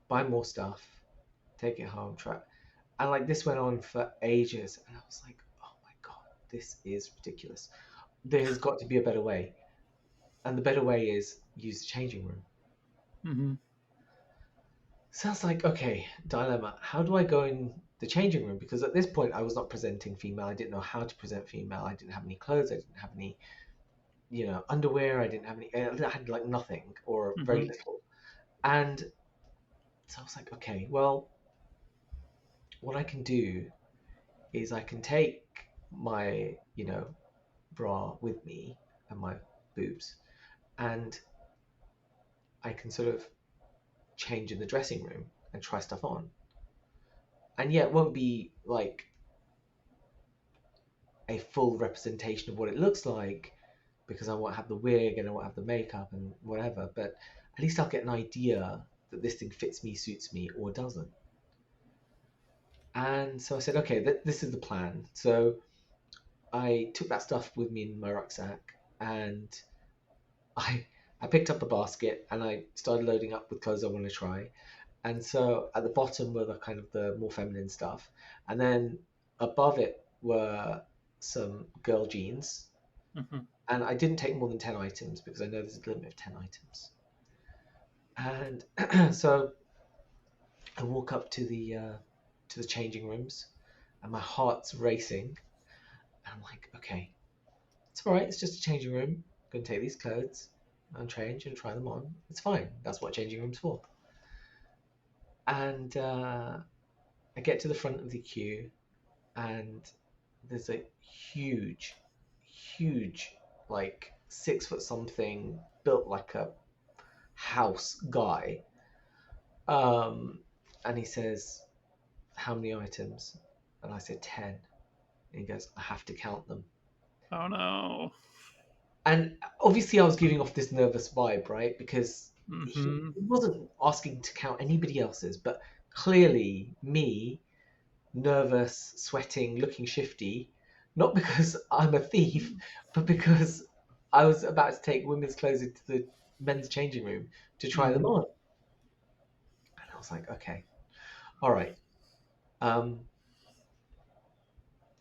Speaker 2: buy more stuff, take it home, try. And like this went on for ages, and I was like, oh my god, this is ridiculous. There has got to be a better way, and the better way is use the changing room.
Speaker 1: Mhm.
Speaker 2: Sounds like, okay, dilemma. How do I go in the changing room? Because at this point, I was not presenting female. I didn't know how to present female. I didn't have any clothes. I didn't have any, underwear. I didn't have any. I had like nothing or very
Speaker 1: Mhm.
Speaker 2: little. And so I was like, okay, well, what I can do is I can take my, bra with me and my boobs, and I can sort of change in the dressing room and try stuff on. And yeah, it won't be like a full representation of what it looks like because I won't have the wig and I won't have the makeup and whatever, but at least I'll get an idea that this thing fits me, suits me, or doesn't. And so I said, okay, this is the plan. So I took that stuff with me in my rucksack, and I I picked up a basket and I started loading up with clothes I want to try. And so at the bottom were the kind of the more feminine stuff, and then above it were some girl jeans.
Speaker 1: Mhm.
Speaker 2: And I didn't take more than 10 items because I know there's a limit of 10 items. And so I walk up to the changing rooms, and my heart's racing. And I'm like, okay, it's all right. It's just a changing room. I'm gonna take these clothes and change and try them on. It's fine. That's what changing rooms for. And I get to the front of the queue, and there's a huge, huge, like 6 foot something, built like a house guy. And he says, "How many items?" And I said 10. And he goes, "I have to count them."
Speaker 1: Oh no.
Speaker 2: And obviously, I was giving off this nervous vibe, right? Because he
Speaker 1: Mhm.
Speaker 2: wasn't asking to count anybody else's, but clearly me, nervous, sweating, looking shifty, not because I'm a thief, but because I was about to take women's clothes into the men's changing room to try them
Speaker 1: Mhm.
Speaker 2: on. And I was like, okay, all right, um,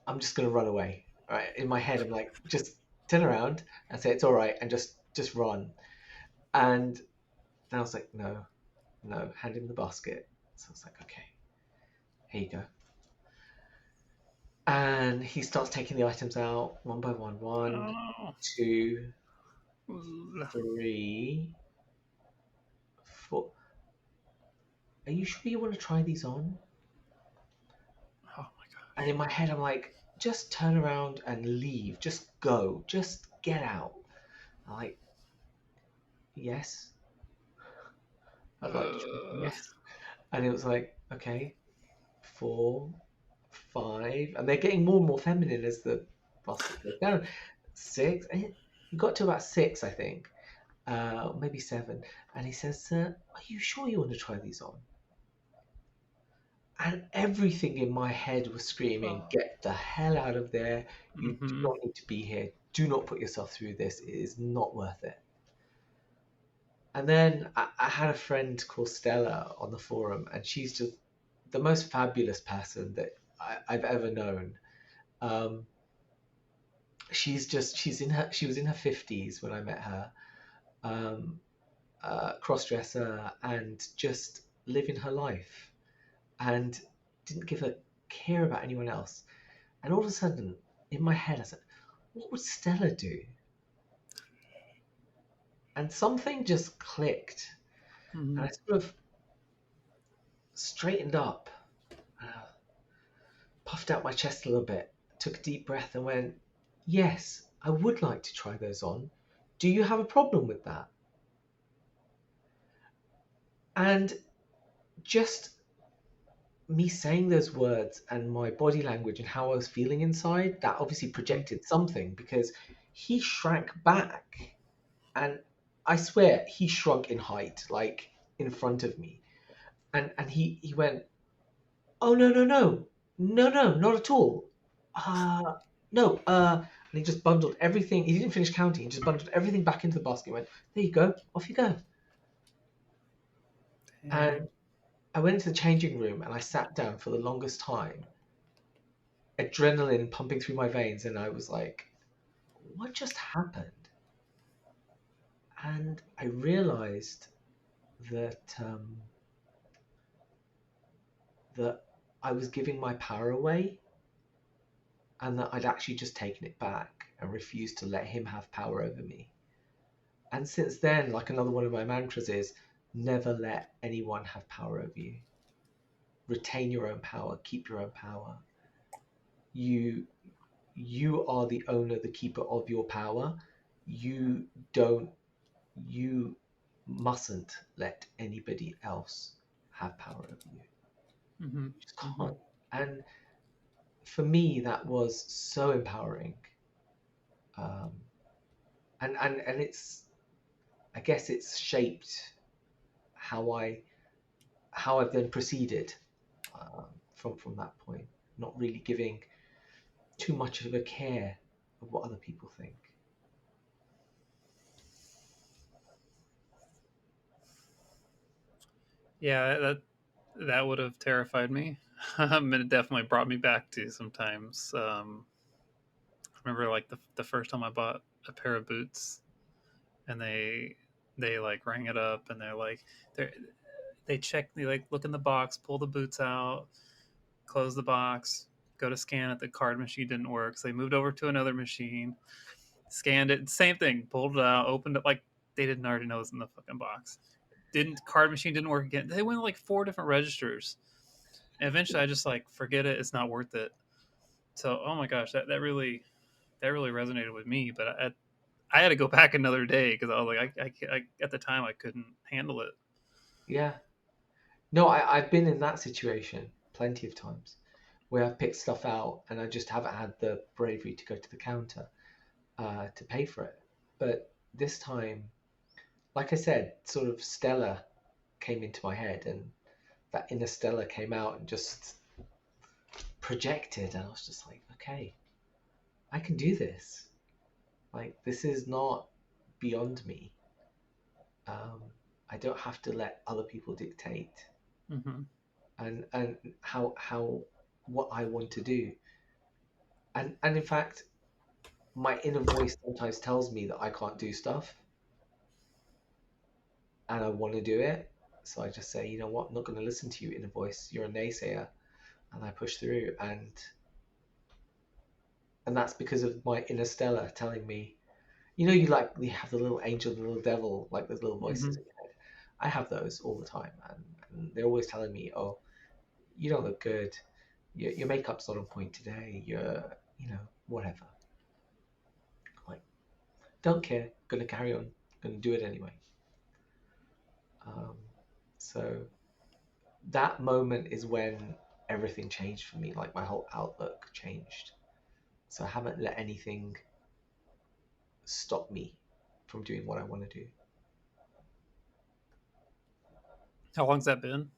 Speaker 2: I'm just gonna run away. All right, in my head, I'm like, just turn around and say it's all right, and just run. And then I was like, no, no, hand him the basket. So I was like, okay, here you go. And he starts taking the items out one by one. One,
Speaker 1: Oh.
Speaker 2: two,
Speaker 1: Ugh.
Speaker 2: 3, 4. Are you sure you want to try these on?
Speaker 1: Oh my
Speaker 2: And
Speaker 1: gosh.
Speaker 2: in my head, I'm like, just turn around and leave. Just go. Just get out. I'm like, yes. I'd like to try. Yes. And it was like, okay, 4, 5. And they're getting more and more feminine as the basket goes down. 6. He got to about 6, I think. Maybe 7. And he says, are you sure you want to try these on? And everything in my head was screaming,
Speaker 1: Oh.
Speaker 2: get the hell out of there. You do
Speaker 1: Mm-hmm.
Speaker 2: not need to be here. Do not put yourself through this. It is not worth it. And then I had a friend called Stella on the forum, and she's just the most fabulous person that I've ever known. Um, she was in her 50s when I met her, um, cross dresser, and just living her life, and didn't give a care about anyone else. And all of a sudden, in my head, I said, what would Stella do? And something just clicked. And
Speaker 1: Mm-hmm.
Speaker 2: I sort of straightened up, puffed out my chest a little bit, took a deep breath, and went, yes, I would like to try those on. Do you have a problem with that? And just me saying those words and my body language and how I was feeling inside, that obviously projected something because he shrank back. And I swear he shrunk in height, like in front of me. And he went, oh no, not at all. Uh no, and he just bundled everything. He didn't finish counting, he just bundled everything back into the basket and went, there you go, off you go.
Speaker 1: Dang.
Speaker 2: And I went into the changing room and I sat down for the longest time, adrenaline pumping through my veins, and I was like, what just happened? And I realized that that I was giving my power away, and that I'd actually just taken it back and refused to let him have power over me. And since then, like another one of my mantras is never let anyone have power over you. Retain your own power, keep your own power. You you are the owner, the keeper of your power. You don't you mustn't let anybody else have power over you.
Speaker 1: Mm-hmm.
Speaker 2: You just
Speaker 1: Mm-hmm.
Speaker 2: can't. And for me, that was so empowering. Um, and it's, I guess it's shaped how I've then proceeded from that point, not really giving too much of a care of what other people think.
Speaker 1: Yeah, that would have terrified me. And it definitely brought me back to sometimes. I remember like the first time I bought a pair of boots, and they like rang it up, and they're like they check, they like look in the box, pull the boots out, close the box, go to scan it. The card machine didn't work, so they moved over to another machine, scanned it, same thing, pulled it out, opened it, like they didn't already know it was in the fucking box. Didn't Card machine didn't work again. They went like 4 different registers, and eventually I just like forget it. It's not worth it. So oh my gosh, that really resonated with me. But I had to go back another day because I was like I at the time I couldn't handle it.
Speaker 2: Yeah. No, I've been in that situation plenty of times where I've picked stuff out and I just haven't had the bravery to go to the counter to pay for it. But this time, like I said, sort of Stella came into my head, and that inner Stella came out and just projected, and I was just like, okay, I can do this. Like, this is not beyond me. Um, I don't have to let other people dictate
Speaker 1: Mm-hmm.
Speaker 2: and how what I want to do. And in fact, my inner voice sometimes tells me that I can't do stuff, and I want to do it. So I just say, you know what, I'm not going to listen to you, inner voice. You're a naysayer, and I push through. And And that's because of my inner Stella telling me, you have the little angel, the little devil, like those little voices
Speaker 1: Mm-hmm.
Speaker 2: in your head. I have those all the time, and they're always telling me, "Oh, you don't look good. Your makeup's not on point today. Whatever." Like, don't care. Gonna carry on. Gonna do it anyway. Um, so that moment is when everything changed for me. Like my whole outlook changed. So I haven't let anything stop me from doing what I want to do.
Speaker 1: How long's that been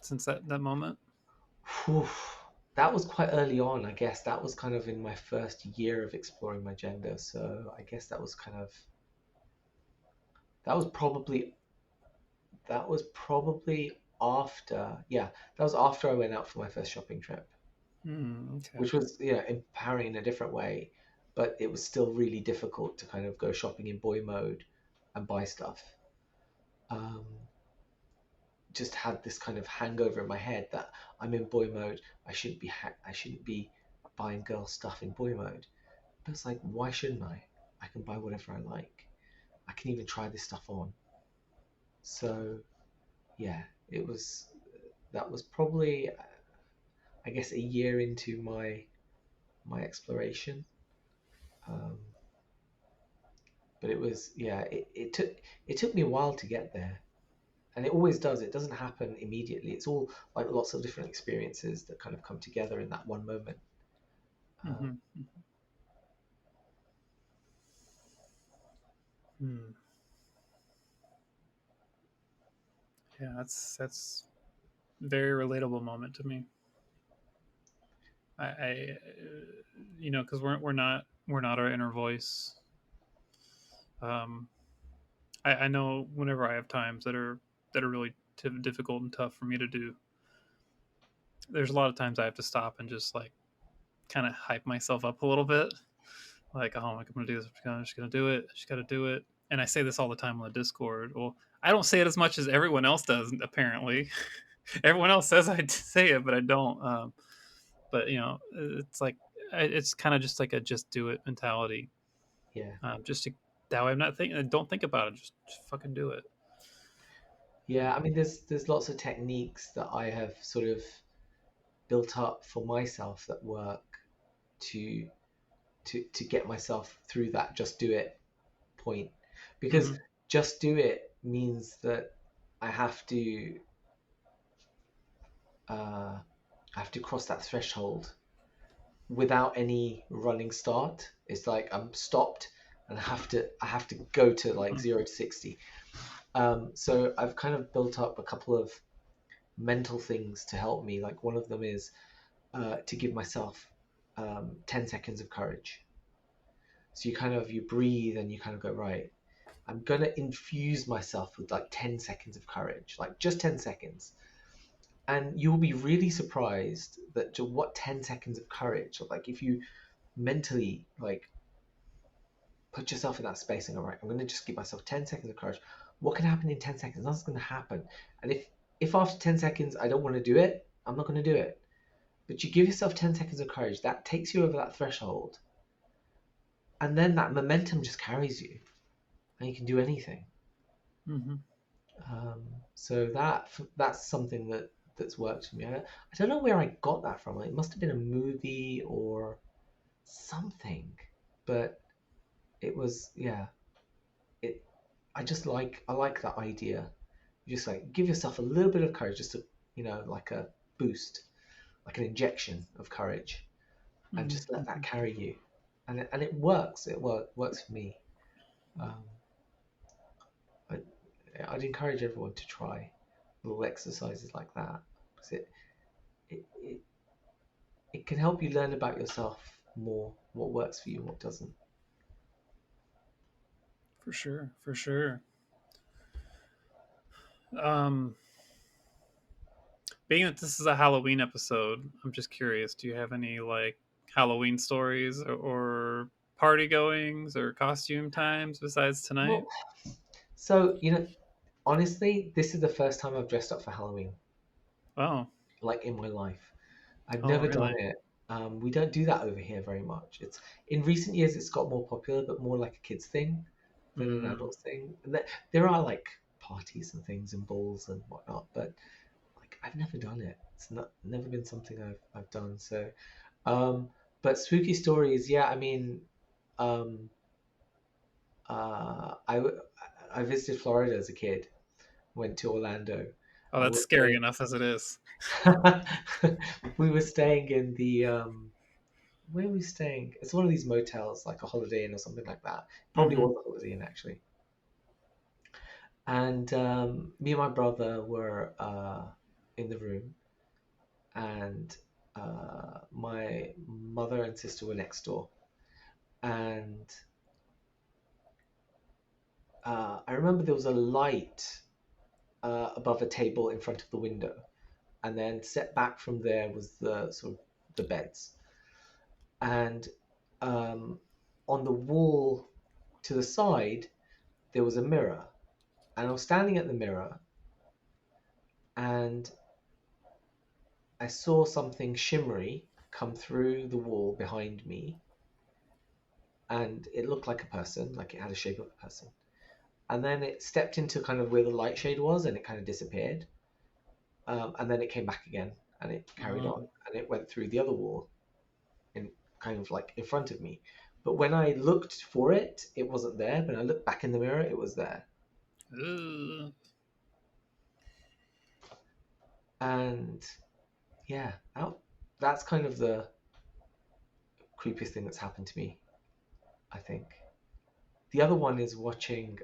Speaker 1: since that moment?
Speaker 2: Whew. That was quite early on, I guess. That was kind of in my first year of exploring my gender. So I guess that was probably that was probably after, yeah, that was after I went out for my first shopping trip,
Speaker 1: Okay.
Speaker 2: which was, empowering in a different way, but it was still really difficult to kind of go shopping in boy mode and buy stuff. Um, just had this kind of hangover in my head that I'm in boy mode. I shouldn't be buying girl stuff in boy mode. But it's like, why shouldn't I? I can buy whatever I like. I can even try this stuff on. So yeah, it was that was probably, I guess, a year into my exploration. Um, but it was, yeah, it took me a while to get there, and it always does. It doesn't happen immediately. It's all like lots of different experiences that kind of come together in that one moment. Um,
Speaker 1: Mm-hmm. Hmm. Yeah, that's very relatable moment to me. Because we're not our inner voice. Um, I know whenever I have times that are really difficult and tough for me to do, there's a lot of times I have to stop and just like kind of hype myself up a little bit. Like, oh, I'm gonna do this. I'm just gonna do it. I just gotta do it. And I say this all the time on the Discord. Well, I don't say it as much as everyone else does. Apparently, everyone else says I say it, but I don't. But it's like it's kind of just like a just do it mentality.
Speaker 2: yeah,
Speaker 1: Just to, that way I'm not thinking. Don't think about it. Just fucking do it.
Speaker 2: yeah. I mean, there's lots of techniques that I have sort of built up for myself that work to to get myself through that just do it point, because
Speaker 1: Mm-hmm.
Speaker 2: just do it means that I uh, I have to cross that threshold without any running start. It's like I'm stopped and I have to go to like
Speaker 1: Mm-hmm.
Speaker 2: 0 to 60. So I've kind of built up a couple of mental things to help me. Like one of them is to give myself 10 seconds of courage. So you breathe and you kind of go, right, I'm gonna infuse myself with like 10 seconds of courage, like just 10 seconds. And you'll be really surprised that to what 10 seconds of courage, like if you mentally like put yourself in that space and go, right, I'm gonna just give myself 10 seconds of courage. What can happen in 10 seconds? Nothing's gonna happen. And if after 10 seconds I don't want to do it, I'm not gonna do it. But you give yourself 10 seconds of courage, that takes you over that threshold. And then that momentum just carries you and you can do anything.
Speaker 1: Mm-hmm.
Speaker 2: Um, so that's something that's worked for me. I don't know where I got that from. It must have been a movie or something, but it was, yeah. It I like that idea. You just like give yourself a little bit of courage, just to like a boost, like an injection of courage, and just let that
Speaker 1: Mm-hmm.
Speaker 2: carry you, and it works. It works for me. Um, I, I'd encourage everyone to try little exercises like that, because it, it it can help you learn about yourself more, what works for you and what doesn't.
Speaker 1: For sure. For sure. Um, Being that this is a Halloween episode, I'm just curious. Do you have any like Halloween stories or party goings or costume times besides tonight?
Speaker 2: Well, so honestly, this is the first time I've dressed up for Halloween,
Speaker 1: Oh,
Speaker 2: like in my life. I've
Speaker 1: oh,
Speaker 2: never done
Speaker 1: really?
Speaker 2: it. We don't do that over here very much. It's in recent years it's got more popular, but more like a kids thing than an
Speaker 1: Mm.
Speaker 2: adult thing. And there are like parties and things and balls and whatnot, but like I've never done it. It's not never been something I've done. So, um, but spooky stories, yeah. I mean, um, uh, I w- I visited Florida as a kid. Went to Orlando.
Speaker 1: Oh,
Speaker 2: I
Speaker 1: that's
Speaker 2: was
Speaker 1: scary enough as it is.
Speaker 2: we were staying in the where were we staying? It's one of these motels, like a Holiday Inn or something like that. Probably
Speaker 1: Hmm.
Speaker 2: was a Holiday Inn actually. And me and my brother were in the room, and my mother and sister were next door. And I remember there was a light above a table in front of the window, and then set back from there was the sort of the beds. And um, on the wall to the side there was a mirror, and I was standing at the mirror, and I saw something shimmery come through the wall behind me, and it looked like a person, like it had a shape of a person. And then it stepped into kind of where the light shade was, and it kind of disappeared. And then it came back again, and it carried on, and it went through the other wall, in kind of like in front of me. But when I looked for it, it wasn't there. When I looked back in the mirror, it was there.
Speaker 1: Ugh.
Speaker 2: And yeah, that's kind of the creepiest thing that's happened to me, I think. The other one is watching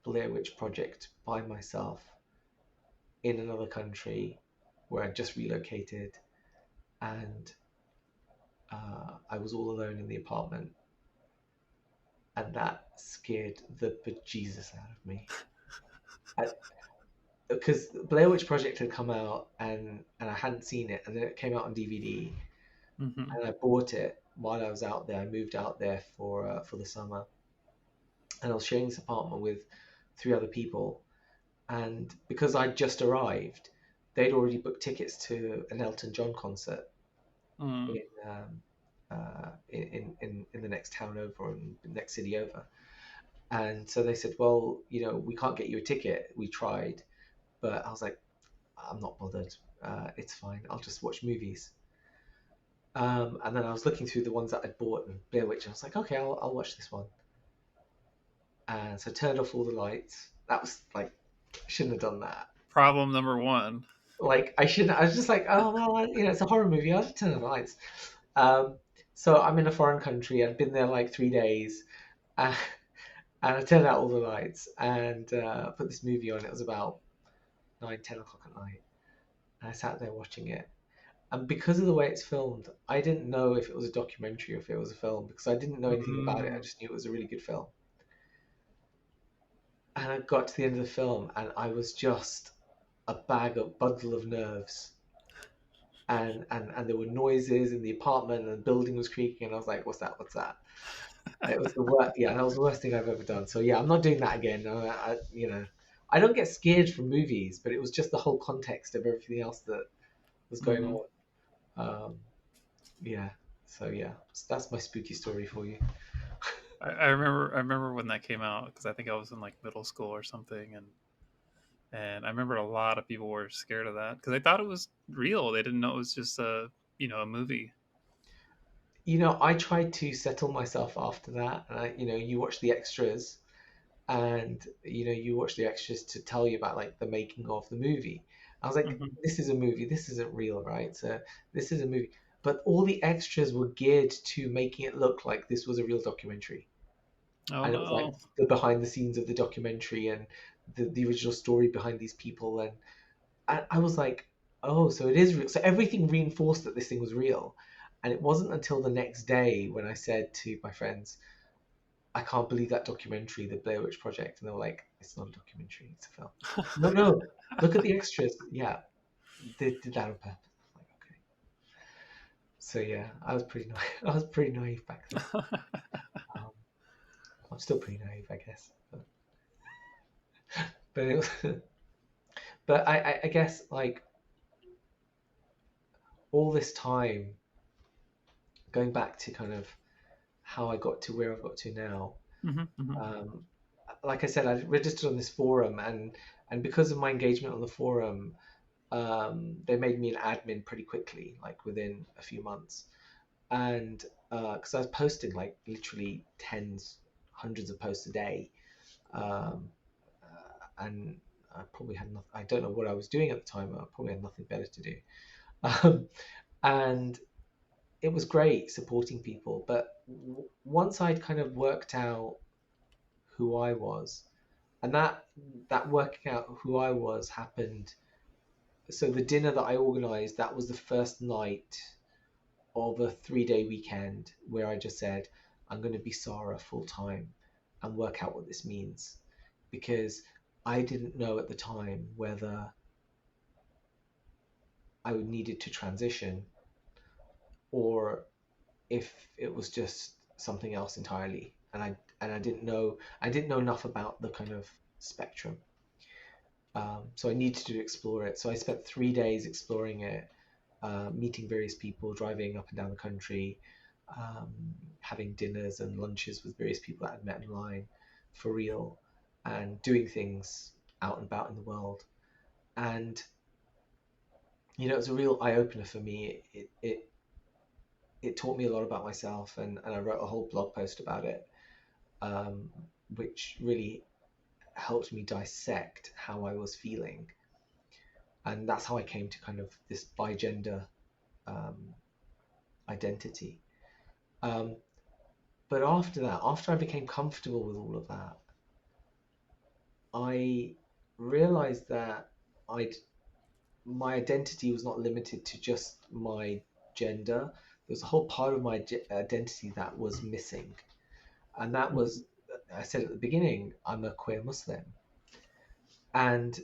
Speaker 2: Blair Witch Project by myself in another country where I just relocated, and I was all alone in the apartment, and that scared the bejesus out of me. Because Blair Witch Project had come out, and I hadn't seen it, and then it came out on DVD,
Speaker 1: Hmm.
Speaker 2: and I bought it while I was out there. I moved out there for the summer, and I was sharing this apartment with three other people. And because I'd just arrived, they'd already booked tickets to an Elton John concert
Speaker 1: Mm.
Speaker 2: in in the next town over, or in the next city over. And so they said, well, we can't get you a ticket. We tried, but I was like, I'm not bothered. It's fine. I'll just watch movies. And then I was looking through the ones that I'd bought and Blair Witch. And I was like, okay, I'll watch this one. And so I turned off all the lights. That was like, shouldn't have done that.
Speaker 1: Problem number one.
Speaker 2: Like I shouldn't. I was just like, oh well, it's a horror movie. I'll just turn on the lights. Um, so I'm in a foreign country. I'd been there like 3 days, uh, and I turned out all the lights and put this movie on. It was about 9, 10 o'clock at night, and I sat there watching it. And because of the way it's filmed, I didn't know if it was a documentary or if it was a film because I didn't know anything about it. I
Speaker 1: Mm.
Speaker 2: just knew it was a really good film. And I got to the end of the film, and I was just a bundle of nerves. And there were noises in the apartment, and the building was creaking, and I was like, "What's that? What's that?" It was the worst. Yeah, that was the worst thing I've ever done. So yeah, I'm not doing that again. I don't get scared from movies, but it was just the whole context of everything else that was going
Speaker 1: Mm.
Speaker 2: on. Um, yeah. So yeah, that's my spooky story for you.
Speaker 1: I remember when that came out because I think I was in like middle school or something, and I remember a lot of people were scared of that because they thought it was real. They didn't know it was just a movie.
Speaker 2: I tried to settle myself after that, and you watch the extras, and you watch the extras to tell you about like the making of the movie. I was like,
Speaker 1: Hmm.
Speaker 2: this is a movie, this isn't real, right? So this is a movie, but all the extras were geared to making it look like this was a real documentary,
Speaker 1: Oh
Speaker 2: and it was like
Speaker 1: no.
Speaker 2: the behind the scenes of the documentary and the original story behind these people. And I was like, oh, so it is real. So everything reinforced that this thing was real. And it wasn't until the next day when I said to my friends, I can't believe that documentary, the Blair Witch Project. And they were like, it's not a documentary, it's a film. No, no, look at the extras. Yeah, they did that on purpose. I'm like, okay. So yeah, I was pretty naive. I was pretty naive back then. Um, I'm still pretty naive, I guess. But it was, but I guess like all this time, going back to kind of how I got to where I've got to now. Um, like I said, I registered on this forum, and because of my engagement on the forum, they made me an admin pretty quickly, like within a few months. And because I was posting like literally tens, hundreds of posts a day, um, and I probably had nothing. I don't know what I was doing at the time. I probably had nothing better to do, um, and it was great supporting people. But once I'd kind of worked out who I was, and that working out who I was happened. So the dinner that I organized, that was the first night of a 3-day weekend where I just said, I'm going to be Sara full time and work out what this means. Because I didn't know at the time whether I would needed to transition or if it was just something else entirely. And I didn't know enough about the kind of spectrum. So I needed to explore it. So I spent 3 days exploring it, meeting various people, driving up and down the country, um, having dinners and lunches with various people that I'd met online for real, and doing things out and about in the world. And it was a real eye opener for me. It taught me a lot about myself, and I wrote a whole blog post about it, um, which really helped me dissect how I was feeling. And that's how I came to kind of this bi-gender um, identity. Um, but after that, after I became comfortable with all of that, I realized that I'd my identity was not limited to just my gender. There was a whole part of my identity that was missing, and that was, I said at the beginning, I'm a queer Muslim, and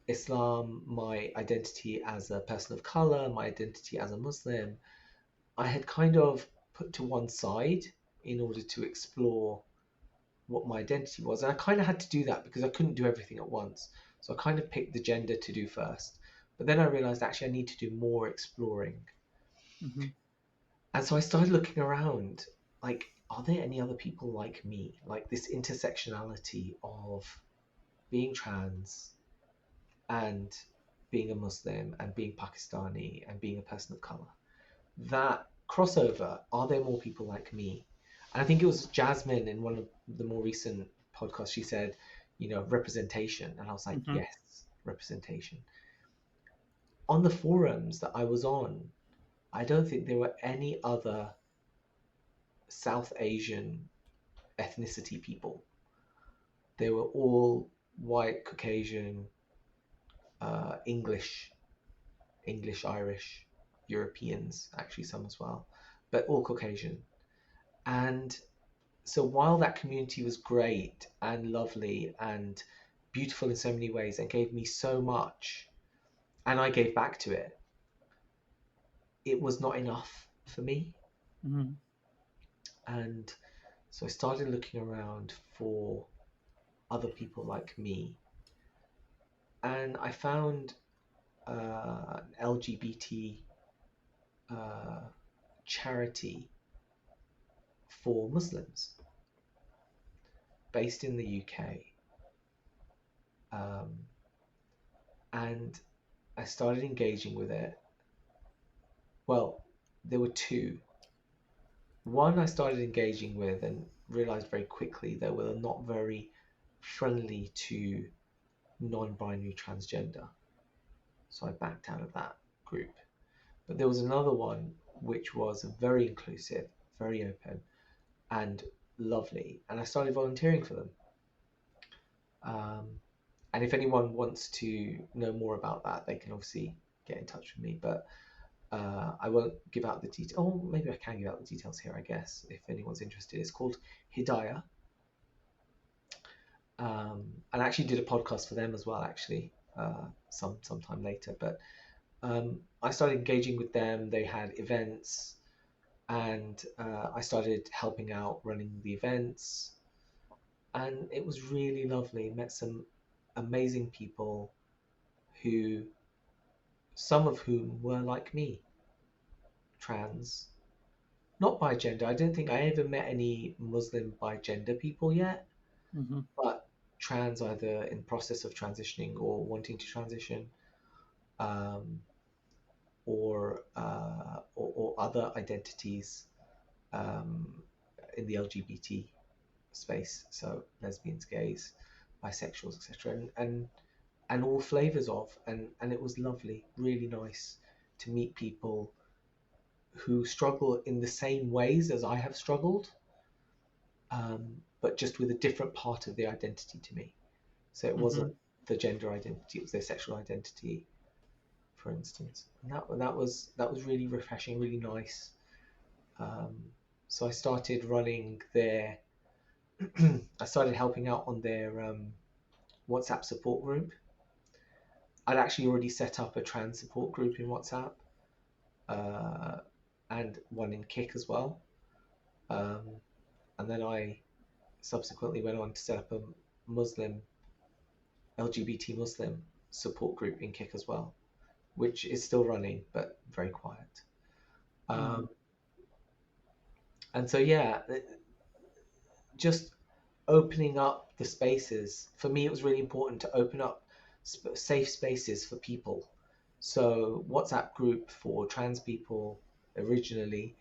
Speaker 2: Islam, my identity as a person of color, my identity as a Muslim, I had kind of put to one side in order to explore what my identity was. And I kind of had to do that because I couldn't do everything at once. So I kind of picked the gender to do first. But then I realized actually I need to do more exploring. And so I started looking around, like, are there any other people like me? Like this intersectionality of being trans and being a Muslim and being Pakistani and being a person of color. That crossover, are there more people like me? And I think it was Jasmine in one of the more recent podcasts, she said, representation. And I was like, yes, representation. On the forums that I was on, I don't think there were any other South Asian ethnicity people. They were all white, Caucasian, English, Irish, Europeans, actually some as well, but all Caucasian. And so while that community was great and lovely and beautiful in so many ways and gave me so much, and I gave back to it, it was not enough for me. And so I started looking around for other people like me. And I found an LGBT charity for Muslims based in the UK. And I started engaging with it. Well, there were two. One I started engaging with and realized very quickly they were not very friendly to non-binary transgender. So I backed out of that group. But there was another one which was very inclusive, very open, and lovely. And I started volunteering for them. And if anyone wants to know more about that, they can obviously get in touch with me. But I won't give out the details. Oh, maybe I can give out the details here, I guess, if anyone's interested. It's called Hidayah. And I actually did a podcast for them as well, actually, sometime later. But I started engaging with them. They had events, and I started helping out running the events. And it was really lovely. Met some amazing people some of whom were like me, trans, not by gender. I don't think I ever met any Muslim by gender people yet,
Speaker 1: Hmm.
Speaker 2: but trans, either in process of transitioning or wanting to transition, um, or other identities um, in the LGBT space, so lesbians, gays, bisexuals, etc., and all flavors of, and it was lovely, really nice to meet people who struggle in the same ways as I have struggled, but just with a different part of their identity to me. So it
Speaker 1: Hmm.
Speaker 2: wasn't the gender identity; it was their sexual identity, for instance. And that was really refreshing, really nice. Um, so I started running their, I started helping out on their WhatsApp support group. I'd actually already set up a trans support group in WhatsApp, uh, and one in Kick as well. Um, and then I subsequently went on to set up a Muslim, LGBT Muslim support group in Kick as well, which is still running but very quiet.
Speaker 1: Hmm.
Speaker 2: Um, and so, yeah, just opening up the spaces. For me, it was really important to open up safe spaces for people. So, WhatsApp group for trans people originally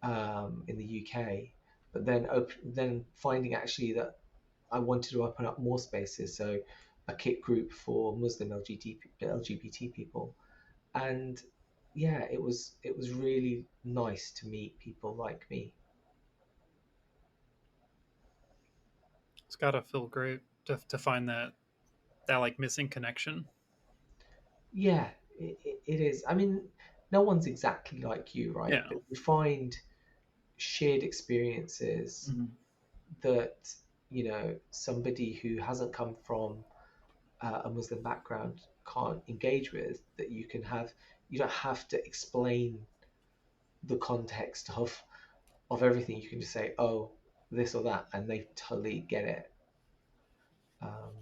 Speaker 2: in the UK, but then finding actually that I wanted to open up more spaces. So, a kit group for Muslim LGBT people, and yeah, it was really nice to meet people like me.
Speaker 1: It's gotta feel great to find that like missing connection.
Speaker 2: Yeah, it is. I mean, no one's exactly like you, right?
Speaker 1: Yeah.
Speaker 2: But you find shared experiences
Speaker 1: Hmm.
Speaker 2: that, somebody who hasn't come from a Muslim background can't engage with, that you can have. You don't have to explain the context of everything. You can just say, oh, this or that, and they totally get it. Um,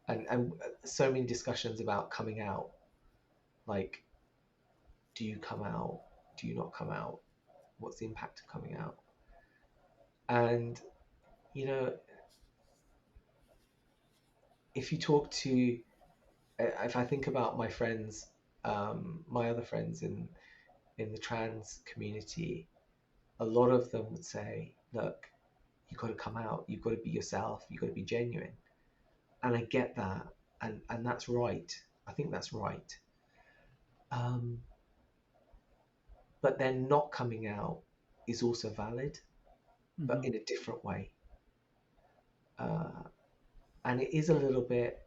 Speaker 2: and so many discussions about coming out, like, do you come out? Do you not come out? What's the impact of coming out? And you know, if you talk to, if I think about my friends, my other friends in the trans community, a lot of them would say, "Look, you got to come out. You've got to be yourself. You've got to be genuine." And I get that, and that's right. I think that's right. Um, but then not coming out is also valid, but
Speaker 1: Hmm.
Speaker 2: in a different way. Uh, and it is a little bit,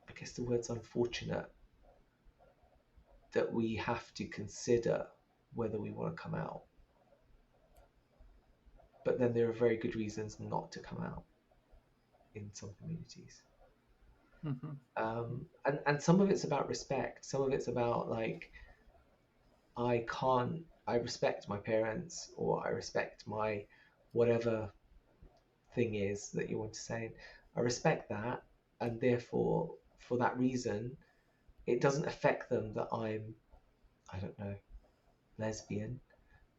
Speaker 2: I guess the word's unfortunate, that we have to consider whether we want to come out. But then there are very good reasons not to come out in some communities.
Speaker 1: Hmm.
Speaker 2: And some of it's about respect. Some of it's about, like, I respect my parents, or I respect my whatever thing is that you want to say. I respect that. And therefore, for that reason, it doesn't affect them that I don't know, lesbian.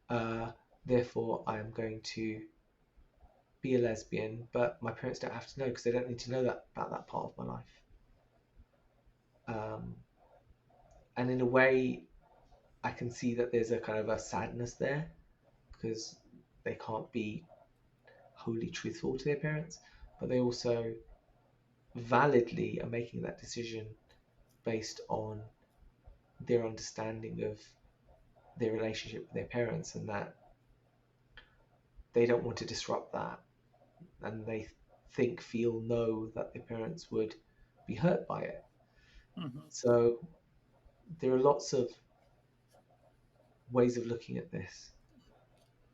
Speaker 2: Uh, Therefore, I am going to be a lesbian, but my parents don't have to know, because they don't need to know that about that part of my life. Um, and in a way, I can see that there's a kind of a sadness there, because they can't be wholly truthful to their parents, but they also validly are making that decision based on their understanding of their relationship with their parents, and that they don't want to disrupt that, and they know that their parents would be hurt by it.
Speaker 1: Hmm.
Speaker 2: So there are lots of ways of looking at this,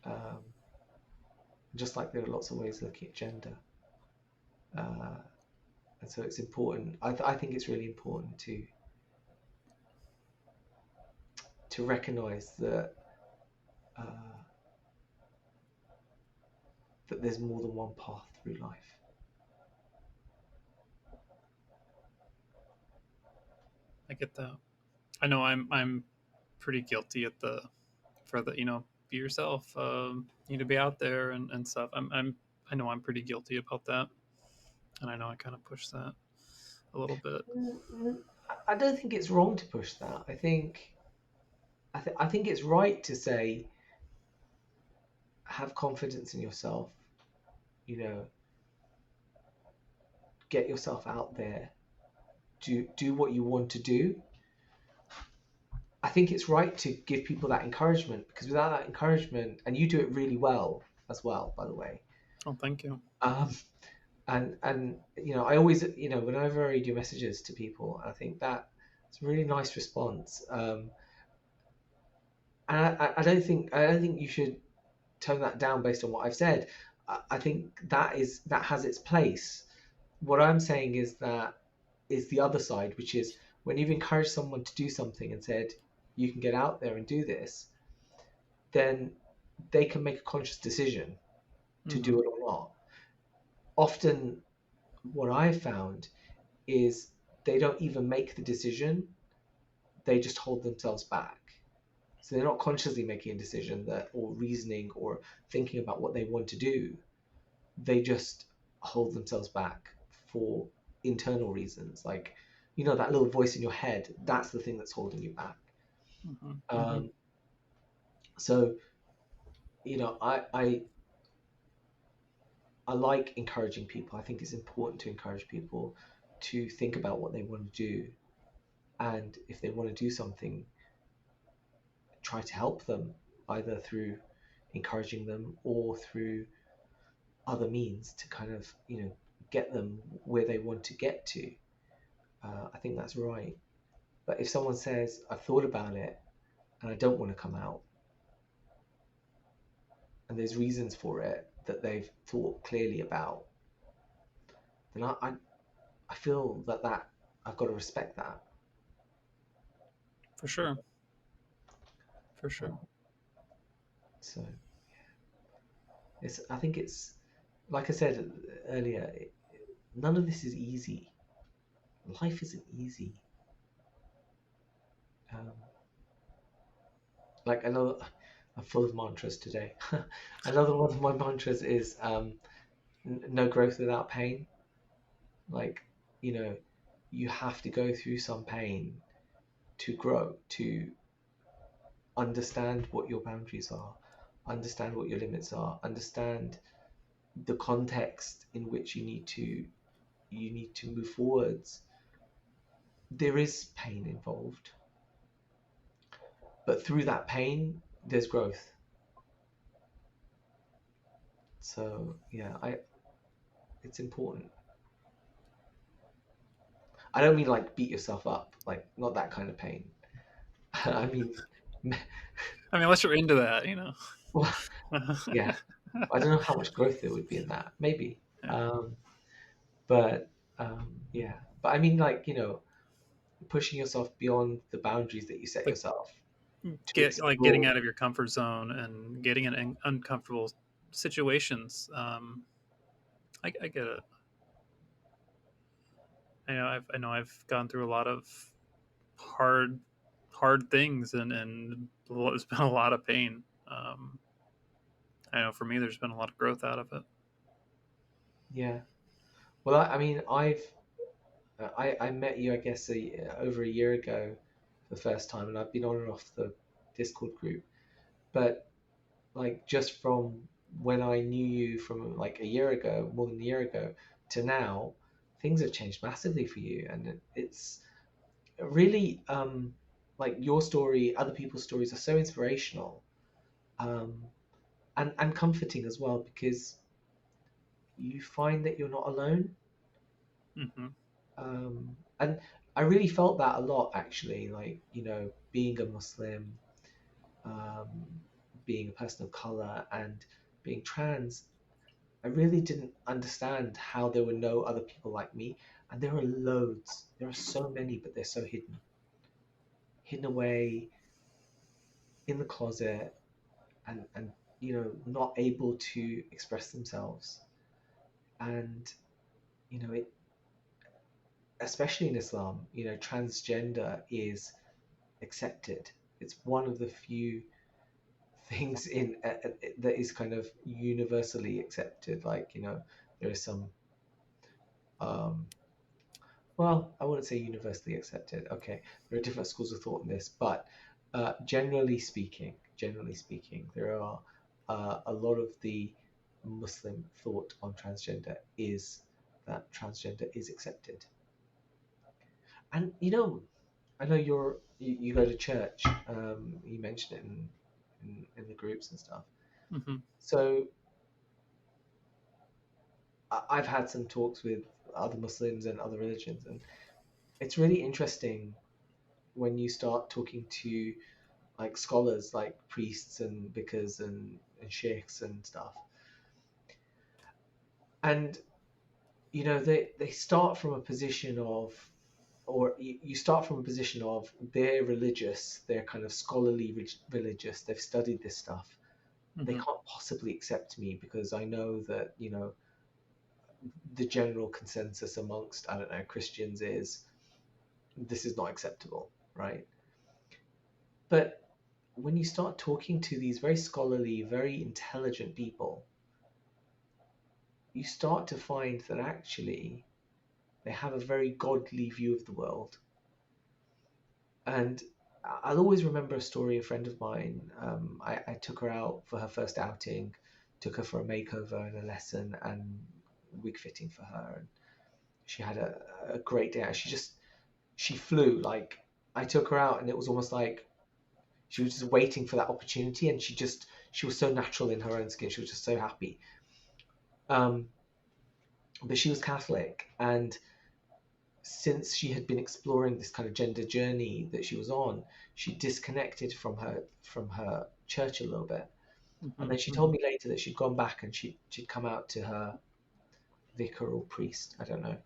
Speaker 2: um, just like there are lots of ways of looking at gender. Uh, and so it's important. I think it's really important to recognize uh, that there's more than one path through life.
Speaker 1: I get that. I know I'm pretty guilty at the for the, be yourself. You need to be out there and stuff. I know I'm pretty guilty about that, and I know I kind of push that a little bit.
Speaker 2: I don't think it's wrong to push that. I think it's right to say, have confidence in yourself. You know, get yourself out there. Do what you want to do. I think it's right to give people that encouragement, because without that encouragement, and you do it really well as well, by the way.
Speaker 1: Oh, thank you.
Speaker 2: Um, and I always, whenever I read your messages to people, I think that it's a really nice response. And I don't think you should tone that down based on what I've said. I think that has its place. What I'm saying is that is the other side, which is when you've encouraged someone to do something and said you can get out there and do this, then they can make a conscious decision to
Speaker 1: Mm-hmm.
Speaker 2: do it or not. Often, what I've found is they don't even make the decision; they just hold themselves back. So they're not consciously making a decision or reasoning or thinking about what they want to do. They just hold themselves back for internal reasons, like that little voice in your head. That's the thing that's holding you back.
Speaker 1: Mm-hmm. Mm-hmm.
Speaker 2: Um, so I like encouraging people. I think it's important to encourage people to think about what they want to do, and if they want to do something, try to help them either through encouraging them or through other means to kind of get them where they want to get to. I think that's right. But if someone says, I've thought about it and I don't want to come out, and there's reasons for it that they've thought clearly about, then I feel that I've got to respect that.
Speaker 1: For sure. For sure.
Speaker 2: So I think it's like I said earlier. None of this is easy. Life isn't easy. Um, like another, I'm full of mantras today. Another one of my mantras is no growth without pain. Like, you know, you have to go through some pain to grow, to understand what your boundaries are, understand what your limits are, understand the context in which you need to move forwards. There is pain involved, but through that pain, there's growth. So yeah, it's important. I don't mean like beat yourself up, like not that kind of pain. I mean,
Speaker 1: I mean, unless you're into that,
Speaker 2: well, yeah, I don't know how much growth there would be in that. Maybe,
Speaker 1: Yeah.
Speaker 2: um, but yeah. But I mean, like pushing yourself beyond the boundaries that you set
Speaker 1: Like
Speaker 2: yourself to
Speaker 1: getting
Speaker 2: explore.
Speaker 1: out of your comfort zone and getting in uncomfortable situations. I get it. I know I've gone through a lot of hard hard things, and there's been a lot of pain. I know for me, there's been a lot of growth out of it.
Speaker 2: Yeah. Well, I mean, I met you, I guess, over a year ago for the first time, and I've been on and off the Discord group. But like just from when I knew you from like a year ago, more than a year ago, to now, things have changed massively for you, and it's really like your story, other people's stories are so inspirational, um, and comforting as well, because you find that you're not alone.
Speaker 1: Hmm.
Speaker 2: And I really felt that a lot actually, like being a Muslim, um, being a person of color, and being trans. I really didn't understand how there were no other people like me, and there are loads. There are so many, but they're so hidden away in the closet, and not able to express themselves. And it, especially in Islam, transgender is accepted. It's one of the few things in that is kind of universally accepted. Like, there are some, um, well, I wouldn't say universally accepted. Okay, there are different schools of thought in this, but generally speaking, there are a lot of the Muslim thought on transgender is that transgender is accepted. And I know you go to church. You mentioned it in the groups and stuff.
Speaker 1: Mm-hmm.
Speaker 2: So I've had some talks with other Muslims and other religions, and it's really interesting when you start talking to like scholars, like priests and vicars and sheikhs and stuff, and they start from a position of, or you start from a position of they're religious, they're kind of scholarly religious, they've studied this stuff. They
Speaker 1: Mm-hmm.
Speaker 2: can't possibly accept me because I know that the general consensus amongst, I don't know, Christians is this is not acceptable, right? But when you start talking to these very scholarly, very intelligent people, you start to find that actually they have a very godly view of the world. And I'll always remember a story. A friend of mine, I took her out for her first outing, took her for a makeover and a lesson and wig fitting for her. And she had a great day. She flew. Like, I took her out and it was almost like she was just waiting for that opportunity, and she was so natural in her own skin. She was just so happy. Um, but she was Catholic, and since she had been exploring this kind of gender journey that she was on, she disconnected from her church a little bit. And then she
Speaker 1: Mm-hmm.
Speaker 2: told me later that she'd gone back and she'd come out to her vicar or priest. I don't know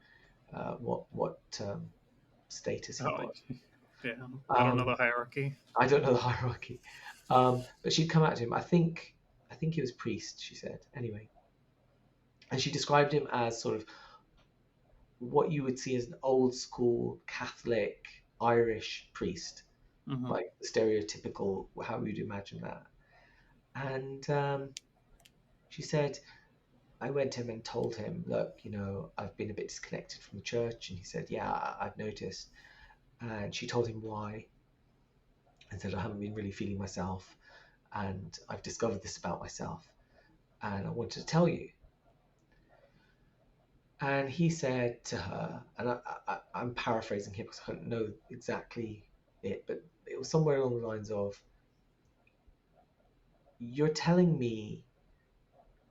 Speaker 2: what status he
Speaker 1: Oh,
Speaker 2: was.
Speaker 1: yeah. I don't know
Speaker 2: Um,
Speaker 1: the hierarchy.
Speaker 2: I don't know the hierarchy, but she'd come out to him. I think he was priest. She said anyway, and she described him as sort of what you would see as an old school Catholic Irish priest,
Speaker 1: Mm-hmm.
Speaker 2: like stereotypical how you'd imagine that. And she said, I went to him and told him, look, I've been a bit disconnected from the church. And he said, yeah, I've noticed. And she told him why, and said, I haven't been really feeling myself, and I've discovered this about myself, and I wanted to tell you. And he said to her, and I'm paraphrasing here because I don't know exactly it, but it was somewhere along the lines of, you're telling me,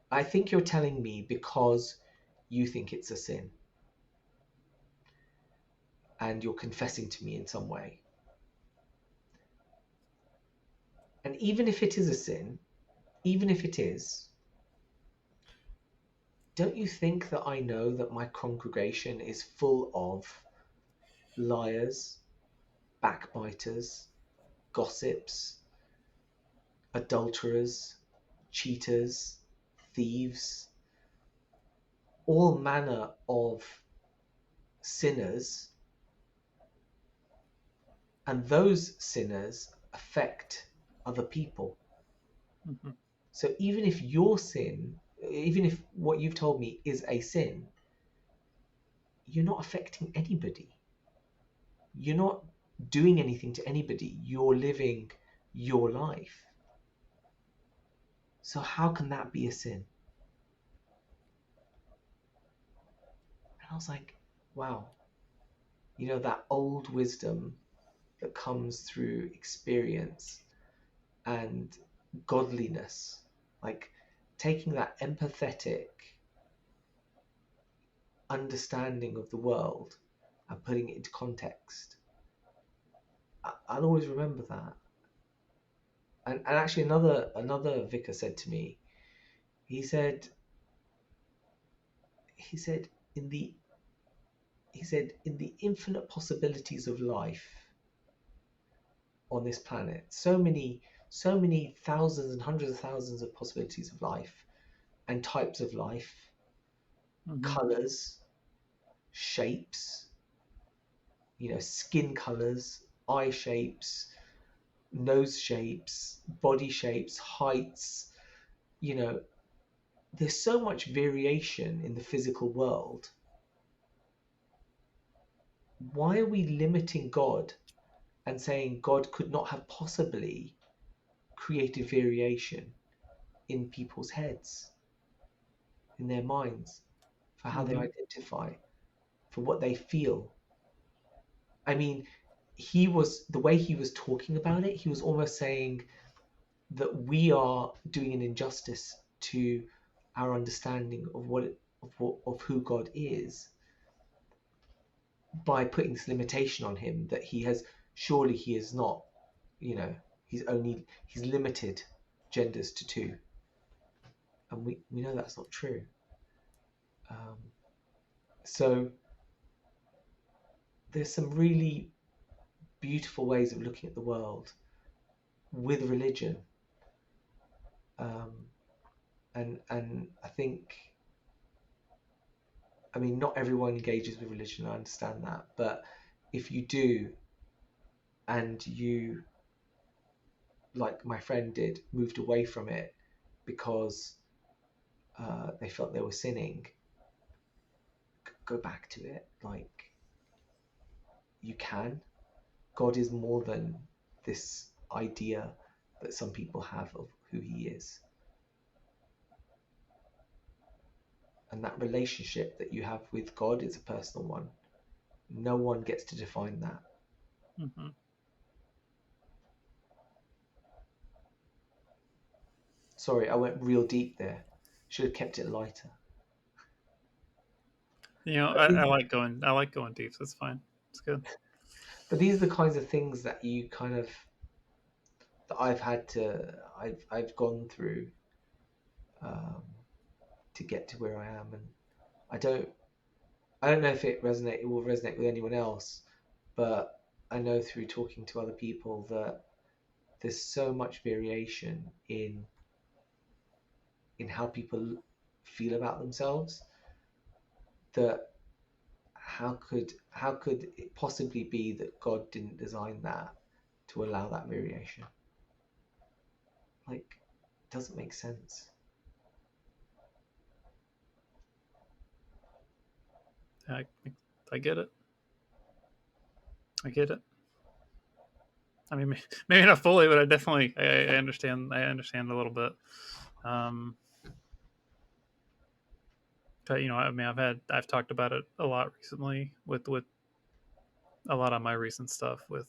Speaker 2: I think you're telling me because you think it's a sin and you're confessing to me in some way. And even if it is a sin, even if it is, don't you think that I know that my congregation is full of liars, backbiters, gossips, adulterers, cheaters, thieves, all manner of sinners, and those sinners affect other people.
Speaker 1: Mm-hmm.
Speaker 2: So even if your sin, even if what you've told me is a sin, you're not affecting anybody. You're not doing anything to anybody. You're living your life. So how can that be a sin? And I was like, wow, that old wisdom that comes through experience and godliness, like taking that empathetic understanding of the world and putting it into context. I'll always remember that. And actually, another vicar said to me, he said, he said, in the he said, in the infinite possibilities of life on this planet, so many thousands and hundreds of thousands of possibilities of life and types of life,
Speaker 1: Mm-hmm.
Speaker 2: colors, shapes, skin colors, eye shapes, nose shapes, body shapes, heights. There's so much variation in the physical world. Why are we limiting God and saying God could not have possibly created variation in people's heads, in their minds, for how they
Speaker 1: Mm-hmm.
Speaker 2: identify, for what they feel? I mean, the way he was talking about it, he was almost saying that we are doing an injustice to our understanding of who God is by putting this limitation on him, that he is not, he's limited genders to two, and we know that's not true. um, so there's some really beautiful ways of looking at the world with religion. um, and I think, I mean, not everyone engages with religion, I understand that, but if you do, and you, like my friend did, moved away from it because they felt they were sinning, go back to it. Like, you can. God is more than this idea that some people have of who he is. And that relationship that you have with God is a personal one. No one gets to define that.
Speaker 1: Mm-hmm.
Speaker 2: Sorry, I went real deep there. Should have kept it lighter.
Speaker 1: I like going. I like going deep. So it's fine. It's good.
Speaker 2: But these are the kinds of things that you kind of, that I've gone through, um, to get to where I am. And I don't I don't know if it will resonate with anyone else, but I know through talking to other people that there's so much variation in how people feel about themselves, that how could it possibly be that God didn't design that to allow that variation? Like, it doesn't make sense.
Speaker 1: I I get it. I get it. I mean, maybe not fully, but I definitely I understand. I understand a little bit. Um, but I mean, I've talked about it a lot recently with a lot of my recent stuff with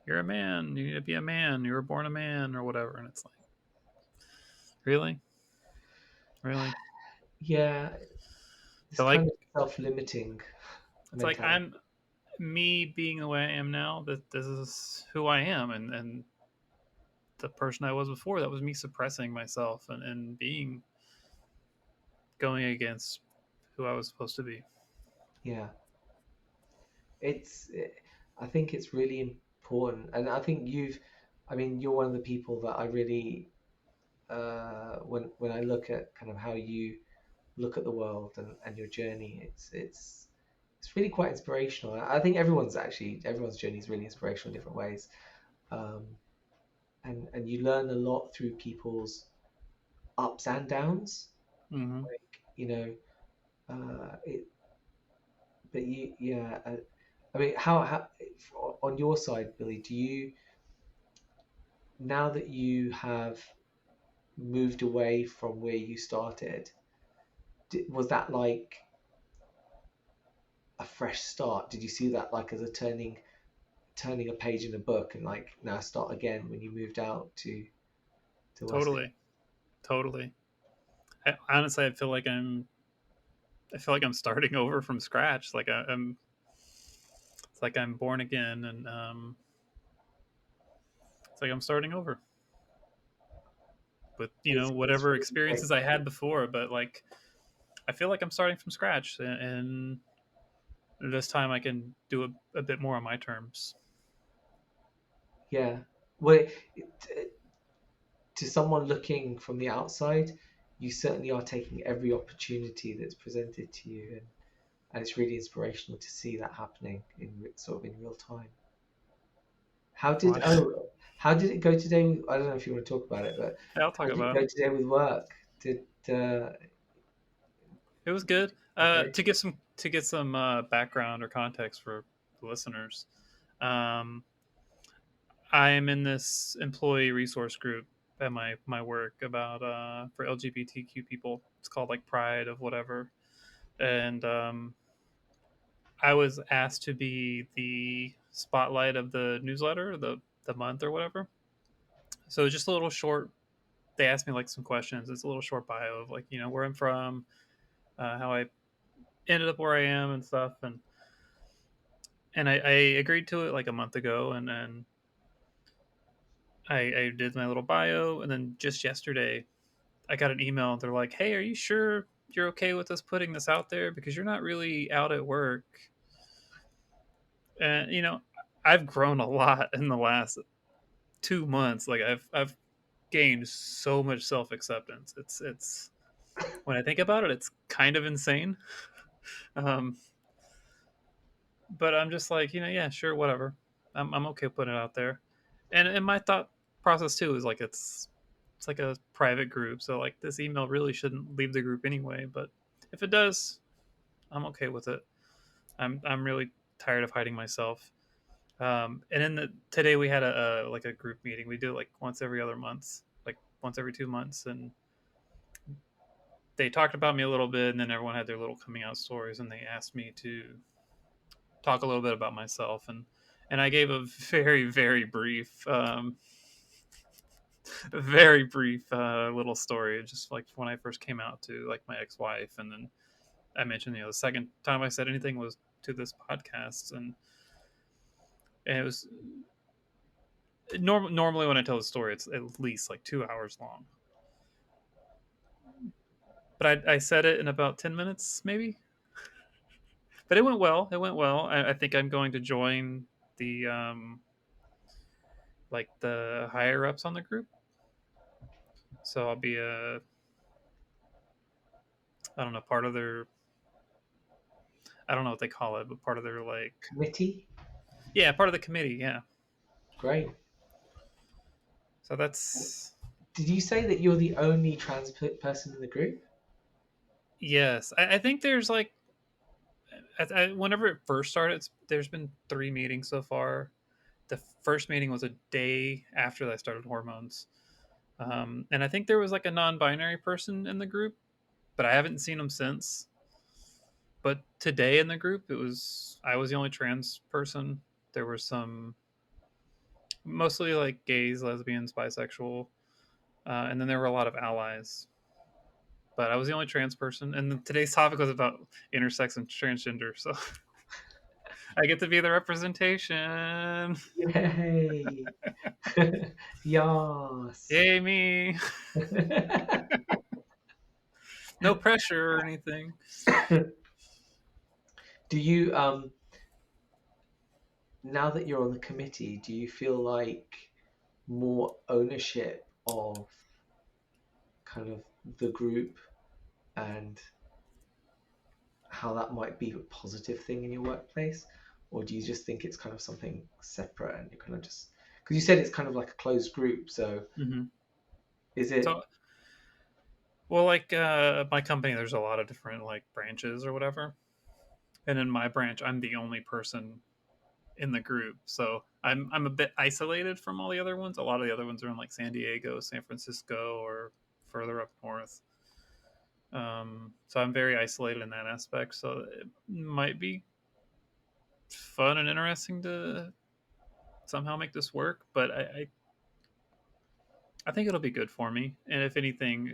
Speaker 1: you're a man, you need to be a man, you were born a man or whatever, and it's like, really, really.
Speaker 2: Yeah, this
Speaker 1: But
Speaker 2: kind
Speaker 1: like,
Speaker 2: of self-limiting
Speaker 1: it's like
Speaker 2: mentality.
Speaker 1: I'm me being the way I am now. That this is who I am, and the person I was before, that was me suppressing myself and being going against who I was supposed to be.
Speaker 2: Yeah, it's. I think it's really important, and I think I mean, you're one of the people that I really, when I look at kind of how you look at the world and your journey, it's really quite inspirational. I think everyone's journey is really inspirational in different ways, um, and you learn a lot through people's ups and downs.
Speaker 1: Mm-hmm.
Speaker 2: Like, it. But yeah. I mean, how on your side, Billy, do you, now that you have moved away from where you started, was that like a fresh start? Did you see that like as a turning a page in a book, and like, now start again when you moved out to West End?
Speaker 1: Totally, totally. Honestly, I feel like I'm starting over from scratch. Like I'm, it's like I'm born again, and it's like I'm starting over with
Speaker 2: It's
Speaker 1: whatever
Speaker 2: really great.
Speaker 1: experiences I had before. But like I feel like I'm starting from scratch, and this time I can do a bit more on my terms.
Speaker 2: Yeah. Well, to someone looking from the outside, you certainly are taking every opportunity that's presented to you, and it's really inspirational to see that happening in sort of in real time. How did
Speaker 1: Why?
Speaker 2: how did it go today? I don't know if you want to talk about it, but
Speaker 1: I'll
Speaker 2: how
Speaker 1: talk
Speaker 2: did it
Speaker 1: about
Speaker 2: go
Speaker 1: it.
Speaker 2: today with work? Did
Speaker 1: It was good.
Speaker 2: okay.
Speaker 1: To get some background or context for the listeners. Um, I am in this employee resource group at my work about for LGBTQ people. It's called like Pride of whatever, and I was asked to be the spotlight of the newsletter, the month or whatever. So just a little short. They asked me like some questions. It's a little short bio of like where I'm from, how I ended up where I am and stuff, and I agreed to it like a month ago, and then I did my little bio, and then just yesterday I got an email. They're like, "Hey, are you sure you're okay with us putting this out there because you're not really out at work?" And I've grown a lot in the last 2 months. Like I've gained so much self acceptance. It's when I think about it, it's kind of insane. Um, but I'm just like, yeah, sure, whatever. I'm okay putting it out there. And my thought process too is like it's like a private group, so like this email really shouldn't leave the group anyway. But if it does, I'm okay with it. I'm really tired of hiding myself. And then today we had a like a group meeting. We do it like once every other month, like once every 2 months, and they talked about me a little bit, and then everyone had their little coming out stories, and they asked me to talk a little bit about myself, and I gave a very brief, very brief little story, just like when I first came out to like my ex-wife, and then I mentioned the second time I said anything was to this podcast, and it was normally when I tell the story, it's at least like 2 hours long, but I said it in about 10 minutes, maybe. But it went well. It went well. I think I'm going to join the like the higher ups on the group. So I'll be a I don't know part of their I don't know what they call it, but part of their like
Speaker 2: Committee?
Speaker 1: yeah part of the committee. Yeah.
Speaker 2: Great.
Speaker 1: So that's
Speaker 2: Did you say that you're the only trans person in the group?
Speaker 1: yes. I think there's like whenever it first started, there's been 3 meetings so far. The first meeting was a day after I started hormones. And I think there was like a non-binary person in the group, but I haven't seen them since. But today in the group, I was the only trans person. There were some mostly like gays, lesbians, bisexual, and then there were a lot of allies. But I was the only trans person, and today's topic was about intersex and transgender. So I get to be the representation.
Speaker 2: Yay! Yes.
Speaker 1: Yay me! No pressure or anything.
Speaker 2: Do you now that you're on the committee, do you feel like more ownership of kind of the group and how that might be a positive thing in your workplace? Or do you just think it's kind of something separate and you kind of just because you said it's kind of like a closed group, so
Speaker 1: Mm-hmm.
Speaker 2: is it
Speaker 1: So, well, like my company, there's a lot of different like branches or whatever, and in my branch, I'm the only person in the group, so I'm a bit isolated from all the other ones. A lot of the other ones are in like San Diego, San Francisco, or further up north. So I'm very isolated in that aspect. So it might be fun and interesting to somehow make this work, but I think it'll be good for me. And if anything,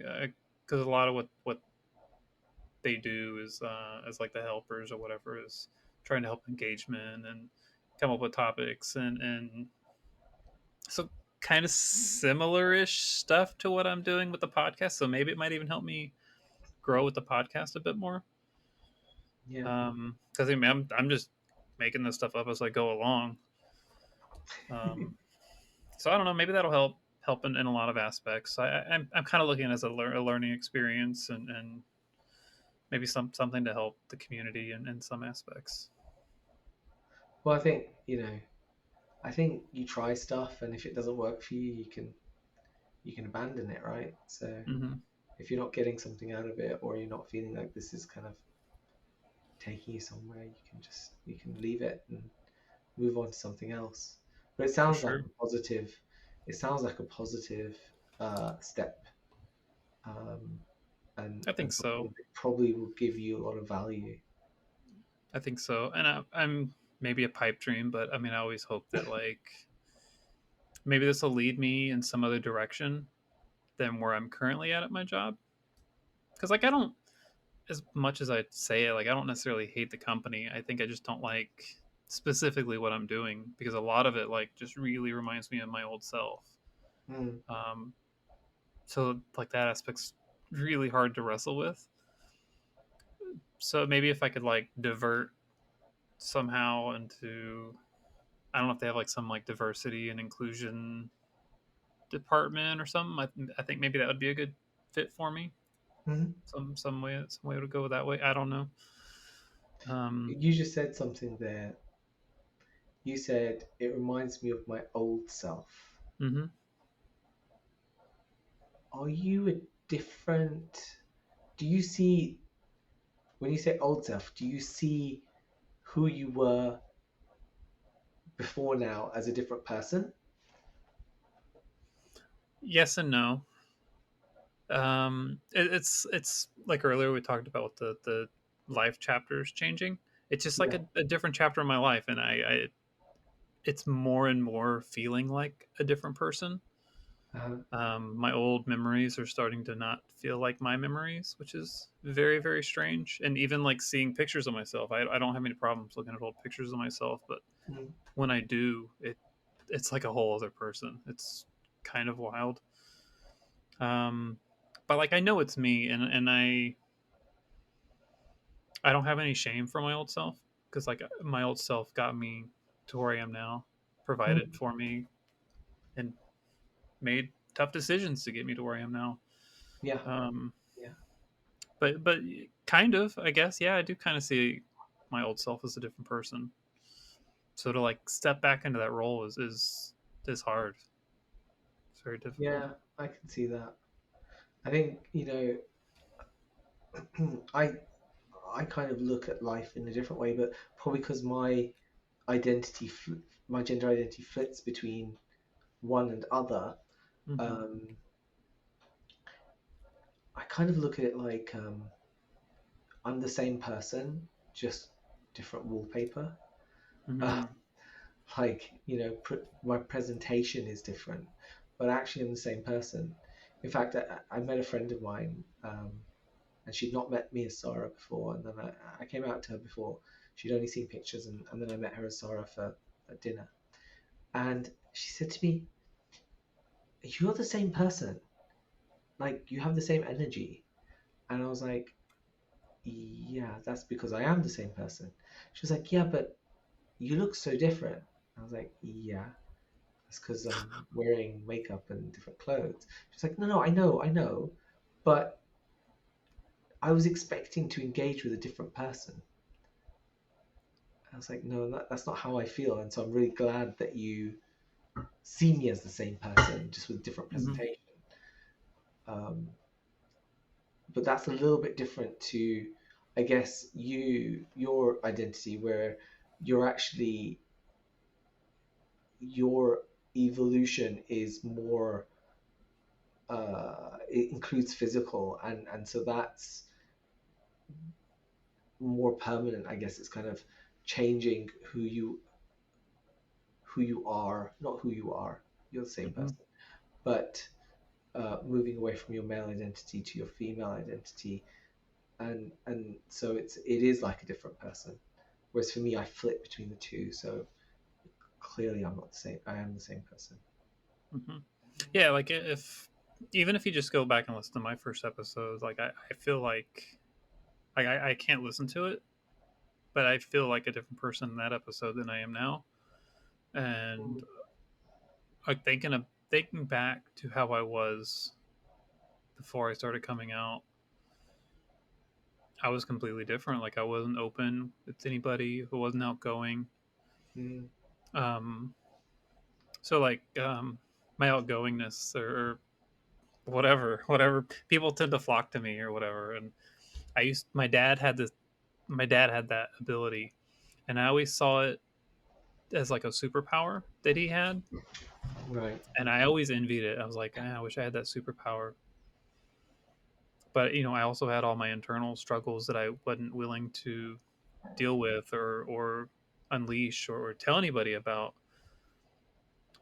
Speaker 1: because a lot of what they do is as like the helpers or whatever is trying to help engagement and come up with topics and so kind of similar-ish stuff to what I'm doing with the podcast. So maybe it might even help me grow with the podcast a bit more.
Speaker 2: yeah.
Speaker 1: Because I'm just making this stuff up as I go along. Um, so I don't know. Maybe that'll help in a lot of aspects. I'm kind of looking at it as a learning experience and maybe something to help the community in some aspects.
Speaker 2: Well, I think, I think you try stuff, and if it doesn't work for you, you can abandon it, right? So
Speaker 1: Hmm.
Speaker 2: if you're not getting something out of it, or you're not feeling like this is kind of taking you somewhere, you can leave it and move on to something else. But it
Speaker 1: For
Speaker 2: sounds like
Speaker 1: sure.
Speaker 2: a positive. It sounds like a positive step, um,
Speaker 1: I think
Speaker 2: and something
Speaker 1: so.
Speaker 2: that probably will give you a lot of value.
Speaker 1: I think so. And I'm maybe a pipe dream, but I mean, I always hope that like maybe this will lead me in some other direction than where I'm currently at my job. Because like I don't, as much as I say it, like I don't necessarily hate the company. I think I just don't like specifically what I'm doing because a lot of it like just really reminds me of my old self.
Speaker 2: Mm,
Speaker 1: Um, so like that aspect's really hard to wrestle with. So maybe if I could like divert somehow into, I don't know if they have like some like diversity and inclusion department or something. I think maybe that would be a good fit for me.
Speaker 2: mm.
Speaker 1: Some way to go that way. I don't know. Um,
Speaker 2: You just said something there. You said it reminds me of my old self.
Speaker 1: hmm.
Speaker 2: Are you a different? Do you see when you say old self? Do you see who you were before now as a different person?
Speaker 1: Yes and no. It's like earlier we talked about the life chapters changing. It's just like
Speaker 2: Yeah.
Speaker 1: a different chapter in my life, and it's more and more feeling like a different person.
Speaker 2: Uh,
Speaker 1: My old memories are starting to not feel like my memories, which is very, very strange. And even like seeing pictures of myself, I don't have any problems looking at old pictures of myself, but
Speaker 2: mm,
Speaker 1: when I do, it's like a whole other person. It's kind of wild. Um, but like I know it's me, and I don't have any shame for my old self because like my old self got me to where I am now, provided
Speaker 2: mm.
Speaker 1: for me, and made tough decisions to get me to where I am now.
Speaker 2: Yeah.
Speaker 1: Um,
Speaker 2: Yeah.
Speaker 1: but kind of, I guess, yeah, I do kind of see my old self as a different person. So to like step back into that role is hard. It's very difficult.
Speaker 2: Yeah. I can see that. I think I I kind of look at life in a different way, but probably because identity, my gender identity flits between one and other.
Speaker 1: Hmm.
Speaker 2: Um, I kind of look at it like I'm the same person, just different wallpaper. Uh,
Speaker 1: Hmm.
Speaker 2: like my presentation is different, but actually I'm the same person. In fact, I met a friend of mine, and she'd not met me as Sarah before, and then I came out to her before. She'd only seen pictures, and then I met her as Sarah for dinner, and she said to me, "You're the same person. Like you have the same energy." And I was like, "Yeah, that's because I am the same person." She was like, "Yeah, but you look so different." I was like, "Yeah, that's because I'm wearing makeup and different clothes." She's like, "No, no, I know, but I was expecting to engage with a different person." I was like, "No, that's not how I feel." And so I'm really glad that you see me as the same person, just with different
Speaker 1: Hmm.
Speaker 2: presentation. Um, but that's a little bit different to, I guess, your identity, where you're actually your evolution is more it includes physical, and so that's more permanent. I guess it's kind of changing who you are, not who you are. You're the same
Speaker 1: Hmm.
Speaker 2: person, but moving away from your male identity to your female identity, and so it is like a different person. Whereas for me, I flip between the two, so clearly I'm not the same. I am the same person.
Speaker 1: Hmm. Yeah, like if even if you just go back and listen to my first episodes, like I feel like I can't listen to it, but I feel like a different person in that episode than I am now. And like thinking back to how I was before I started coming out, I was completely different. Like I wasn't open with anybody, who wasn't outgoing.
Speaker 2: Mm,
Speaker 1: Um, So like my outgoingness or whatever people tend to flock to me or whatever. And my dad had that ability, and I always saw it as like a superpower that he had,
Speaker 2: Right.
Speaker 1: and I always envied it. I was like, I wish I had that superpower. But I also had all my internal struggles that I wasn't willing to deal with or unleash or tell anybody about.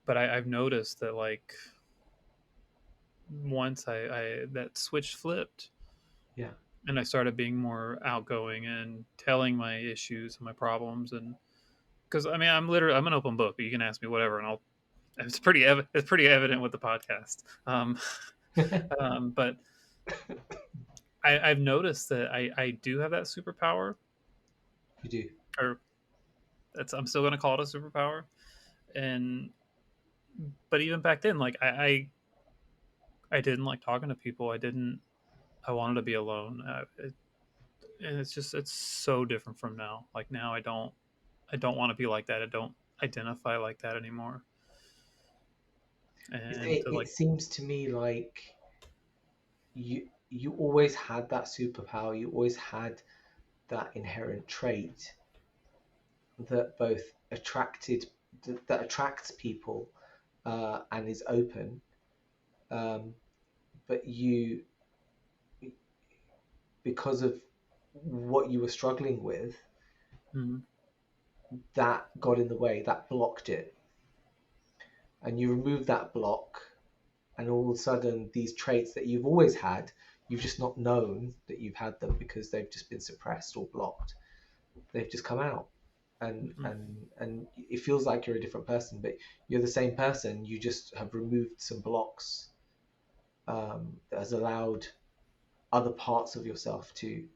Speaker 1: But I've noticed that like once I that switch flipped
Speaker 2: Yeah.
Speaker 1: and I started being more outgoing and telling my issues and my problems, and because I mean I'm an open book. You can ask me whatever, and I'll. It's pretty evident with the podcast. But I've noticed that I do have that superpower,
Speaker 2: You do.
Speaker 1: or I'm still going to call it a superpower. And but even back then, like I didn't like talking to people. I wanted to be alone. And it's so different from now. Like now I don't want to be like that. I don't identify like that anymore. And to
Speaker 2: It
Speaker 1: like
Speaker 2: seems to me like you always had that superpower. You always had that inherent trait that both attracted that attracts people and is open. Um, but because of what you were struggling with,
Speaker 1: mhm,
Speaker 2: that got in the way. That blocked it, and you remove that block, and all of a sudden, these traits that you've always had, you've just not known that you've had them because they've just been suppressed or blocked. They've just come out,
Speaker 1: mhm,
Speaker 2: and it feels like you're a different person, but you're the same person. You just have removed some blocks that has allowed other parts of yourself to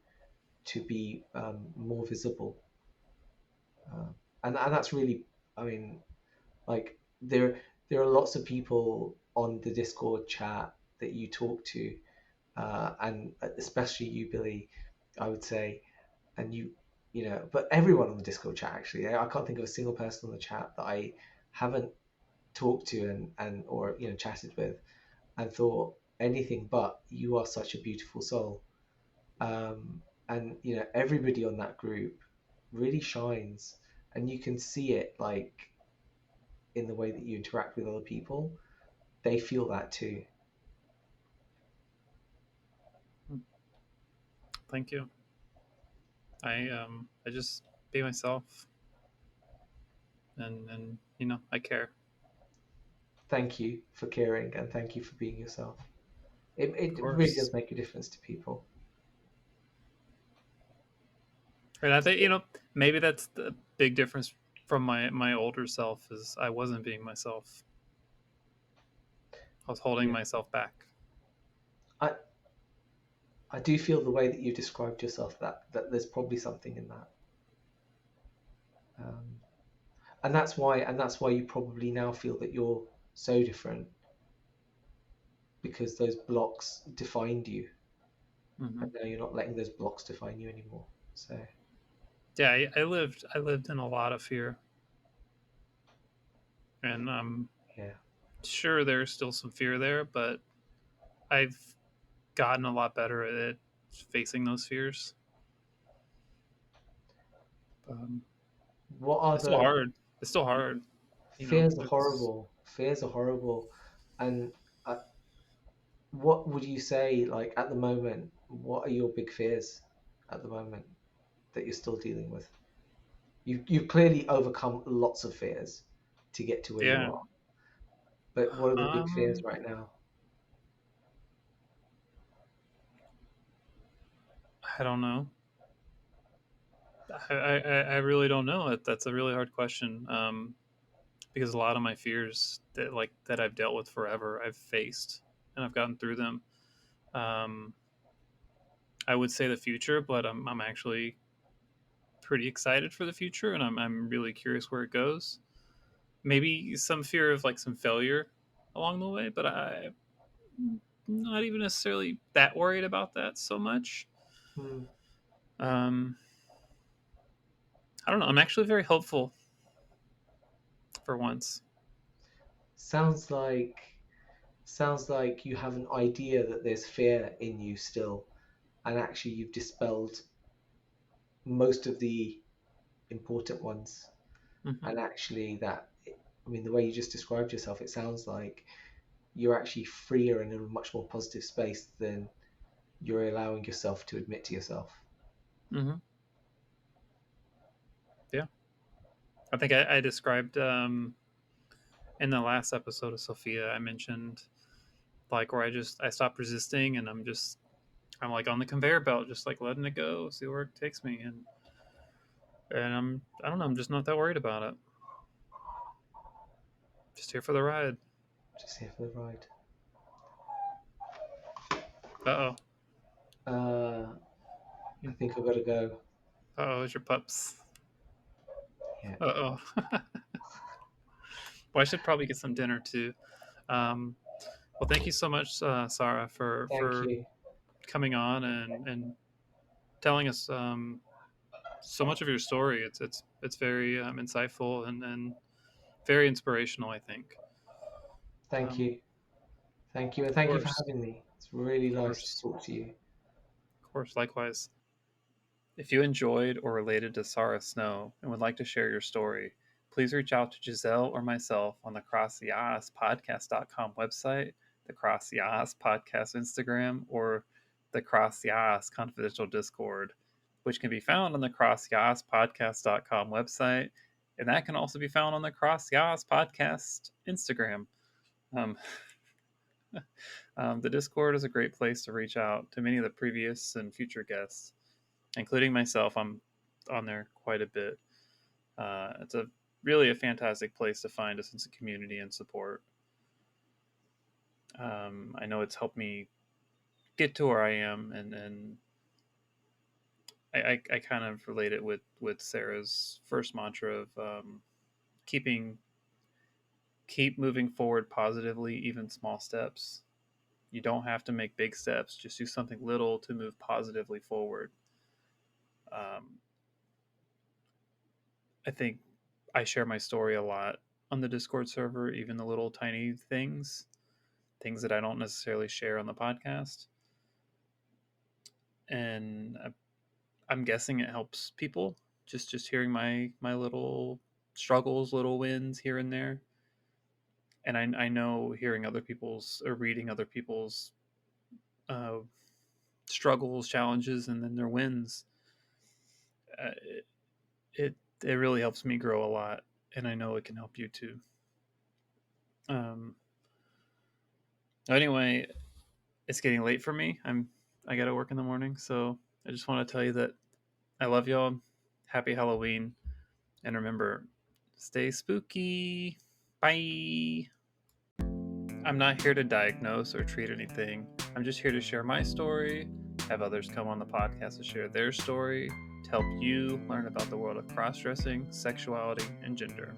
Speaker 2: be more visible, uh, and that's really, I mean, like there are lots of people on the Discord chat that you talk to, and especially you, Billy, I would say, and but everyone on the Discord chat actually. I can't think of a single person on the chat that I haven't talked to and or chatted with and thought anything but you are such a beautiful soul. And everybody on that group really shines, and you can see it like in the way that you interact with other people. They feel that too.
Speaker 1: mhm. Thank you. I just be myself, and I care.
Speaker 2: Thank you for caring, and thank you for being yourself.
Speaker 1: Of
Speaker 2: It really
Speaker 1: course.
Speaker 2: does make a difference to people.
Speaker 1: And I think maybe that's the big difference from my older self is I wasn't being myself. I was holding
Speaker 2: Yeah,
Speaker 1: myself back.
Speaker 2: I I do feel the way that you described yourself that there's probably something in that, um, and that's why you probably now feel that you're so different because those blocks defined you, and
Speaker 1: Hmm.
Speaker 2: now you're not letting those blocks define you anymore. So
Speaker 1: Yeah, I lived in a lot of fear, and I'm
Speaker 2: yeah,
Speaker 1: sure there's still some fear there, but I've gotten a lot better at it, facing those fears. Um,
Speaker 2: what are
Speaker 1: it's still
Speaker 2: the
Speaker 1: hard. It's still hard.
Speaker 2: fears are
Speaker 1: It's
Speaker 2: horrible. Fears are horrible, and what would you say, like, at the moment? What are your big fears at the moment that you're still dealing with? You've clearly overcome lots of fears to get to where you
Speaker 1: yeah.
Speaker 2: are, but what are the big fears
Speaker 1: Um,
Speaker 2: right now?
Speaker 1: I don't know. I really don't know. That's a really hard question. Because a lot of my fears that I've dealt with forever, I've faced and I've gotten through them. Um, I would say the future, but I'm actually pretty excited for the future, and I'm really curious where it goes. Maybe some fear of like some failure along the way, but I'm not even necessarily that worried about that so much.
Speaker 2: Hmm.
Speaker 1: Um, I don't know. I'm actually very hopeful for once.
Speaker 2: sounds like you have an idea that there's fear in you still, and actually you've dispelled most of the important ones.
Speaker 1: Mm-hmm.
Speaker 2: And actually, I mean, the way you just described yourself, it sounds like you're actually freer and in a much more positive space than you're allowing yourself to admit to yourself.
Speaker 1: Mm-hmm. Yeah, I think I described in the last episode of Sophia. I mentioned like where I stopped resisting, and I'm like on the conveyor belt, just like letting it go, see where it takes me, and I don't know, I'm just not that worried about it. Just here for the ride.
Speaker 2: Just here for the ride.
Speaker 1: Uh
Speaker 2: I think I've got to go.
Speaker 1: oh, it's your pups.
Speaker 2: Yeah.
Speaker 1: Oh. Well, I should probably get some dinner too. Um, well, thank you so much, Sarah,
Speaker 2: Thank
Speaker 1: for
Speaker 2: you.
Speaker 1: coming on and telling us so much of your story. It's very insightful and very inspirational, I think.
Speaker 2: Thank
Speaker 1: Um,
Speaker 2: you. Thank you. And
Speaker 1: of
Speaker 2: thank you for
Speaker 1: course,
Speaker 2: having me. It's really
Speaker 1: of
Speaker 2: nice to
Speaker 1: course,
Speaker 2: talk to you.
Speaker 1: of course. Likewise. If you enjoyed or related to Sarah Snow and would like to share your story, please reach out to Giselle or myself on the CrossYAASPodcast.com website, the CrossYAAS Podcast Instagram, or the CrossYAAS Confidential Discord, which can be found on the CrossYAASPodcast.com website, and that can also be found on the CrossYAAS Podcast Instagram. Um, the Discord is a great place to reach out to many of the previous and future guests, including myself. I'm on there quite a bit. It's a really a fantastic place to find a sense of community and support. I know it's helped me get to where I am, and I kind of relate it with Sarah's first mantra of keep moving forward positively, even small steps. You don't have to make big steps; just do something little to move positively forward. Um, I think I share my story a lot on the Discord server, even the little tiny things that I don't necessarily share on the podcast. And I'm guessing it helps people just hearing my little struggles, little wins here and there. And I know hearing other people's or reading other people's uh, struggles, challenges, and then their wins, uh, it it really helps me grow a lot, and I know it can help you too. Um, anyway, it's getting late for me. I got to work in the morning, so I just want to tell you that I love y'all. Happy Halloween, and remember, stay spooky. Bye. I'm not here to diagnose or treat anything. I'm just here to share my story, have others come on the podcast to share their story, to help you learn about the world of cross dressing, sexuality, and gender.